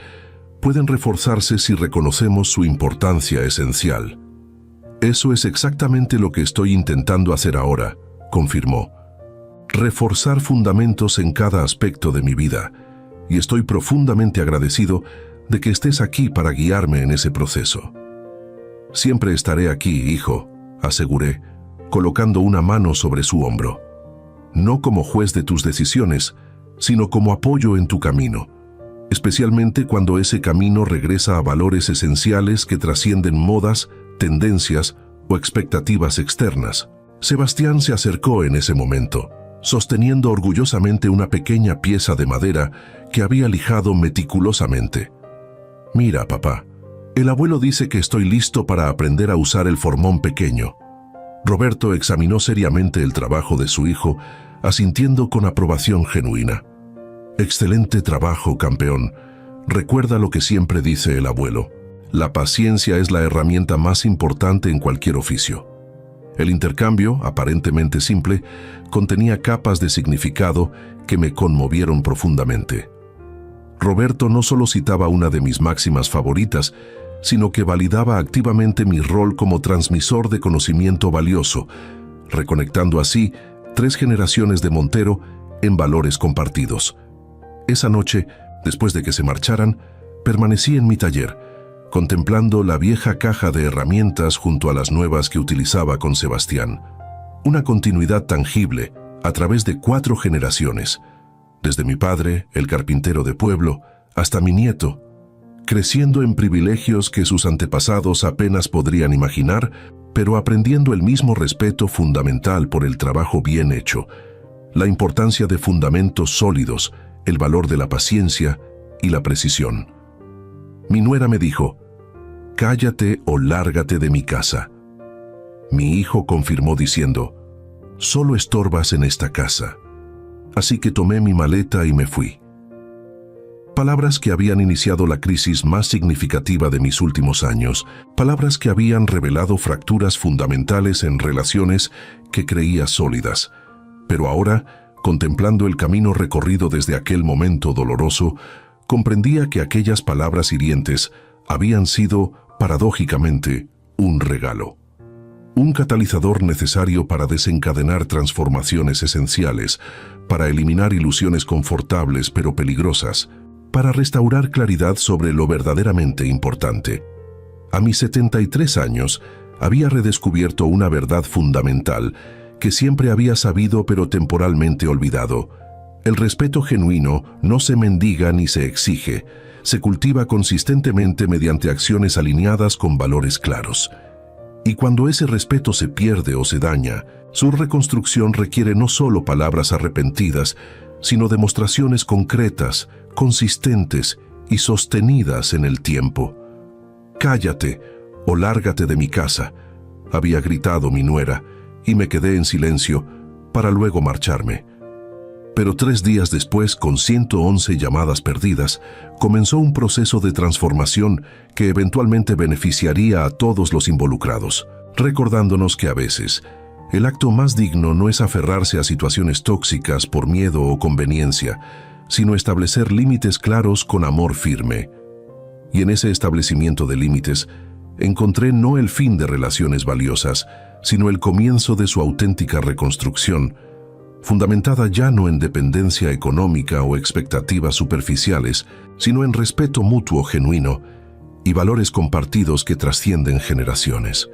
pueden reforzarse si reconocemos su importancia esencial. Eso es exactamente lo que estoy intentando hacer ahora, confirmó. Reforzar fundamentos en cada aspecto de mi vida, y estoy profundamente agradecido de que estés aquí para guiarme en ese proceso. Siempre estaré aquí, hijo, aseguré, colocando una mano sobre su hombro. No como juez de tus decisiones, sino como apoyo en tu camino, especialmente cuando ese camino regresa a valores esenciales que trascienden modas, tendencias o expectativas externas. Sebastián se acercó en ese momento, sosteniendo orgullosamente una pequeña pieza de madera que había lijado meticulosamente. Mira, papá, el abuelo dice que estoy listo para aprender a usar el formón pequeño. Roberto examinó seriamente el trabajo de su hijo, asintiendo con aprobación genuina. Excelente trabajo, campeón. Recuerda lo que siempre dice el abuelo. La paciencia es la herramienta más importante en cualquier oficio. El intercambio, aparentemente simple, contenía capas de significado que me conmovieron profundamente. Roberto no solo citaba una de mis máximas favoritas, sino que validaba activamente mi rol como transmisor de conocimiento valioso, reconectando así 3 generaciones de Montero en valores compartidos. Esa noche, después de que se marcharan, permanecí en mi taller, contemplando la vieja caja de herramientas junto a las nuevas que utilizaba con Sebastián. Una continuidad tangible a través de 4 generaciones, desde mi padre, el carpintero de pueblo, hasta mi nieto, creciendo en privilegios que sus antepasados apenas podrían imaginar, pero aprendiendo el mismo respeto fundamental por el trabajo bien hecho, la importancia de fundamentos sólidos, el valor de la paciencia y la precisión. Mi nuera me dijo, «Cállate o lárgate de mi casa». Mi hijo confirmó diciendo, «Solo estorbas en esta casa». Así que tomé mi maleta y me fui. Palabras que habían iniciado la crisis más significativa de mis últimos años, palabras que habían revelado fracturas fundamentales en relaciones que creía sólidas. Pero ahora, contemplando el camino recorrido desde aquel momento doloroso, comprendía que aquellas palabras hirientes habían sido, paradójicamente, un regalo. Un catalizador necesario para desencadenar transformaciones esenciales, para eliminar ilusiones confortables pero peligrosas, para restaurar claridad sobre lo verdaderamente importante. A mis 73 años, había redescubierto una verdad fundamental que siempre había sabido pero temporalmente olvidado. El respeto genuino no se mendiga ni se exige, se cultiva consistentemente mediante acciones alineadas con valores claros. Y cuando ese respeto se pierde o se daña, su reconstrucción requiere no solo palabras arrepentidas, sino demostraciones concretas, consistentes y sostenidas en el tiempo. «Cállate o lárgate de mi casa», había gritado mi nuera, y me quedé en silencio para luego marcharme. Pero 3 días después, con 111 llamadas perdidas, comenzó un proceso de transformación que eventualmente beneficiaría a todos los involucrados, recordándonos que a veces el acto más digno no es aferrarse a situaciones tóxicas por miedo o conveniencia, sino establecer límites claros con amor firme. Y en ese establecimiento de límites, encontré no el fin de relaciones valiosas, sino el comienzo de su auténtica reconstrucción, fundamentada ya no en dependencia económica o expectativas superficiales, sino en respeto mutuo genuino y valores compartidos que trascienden generaciones.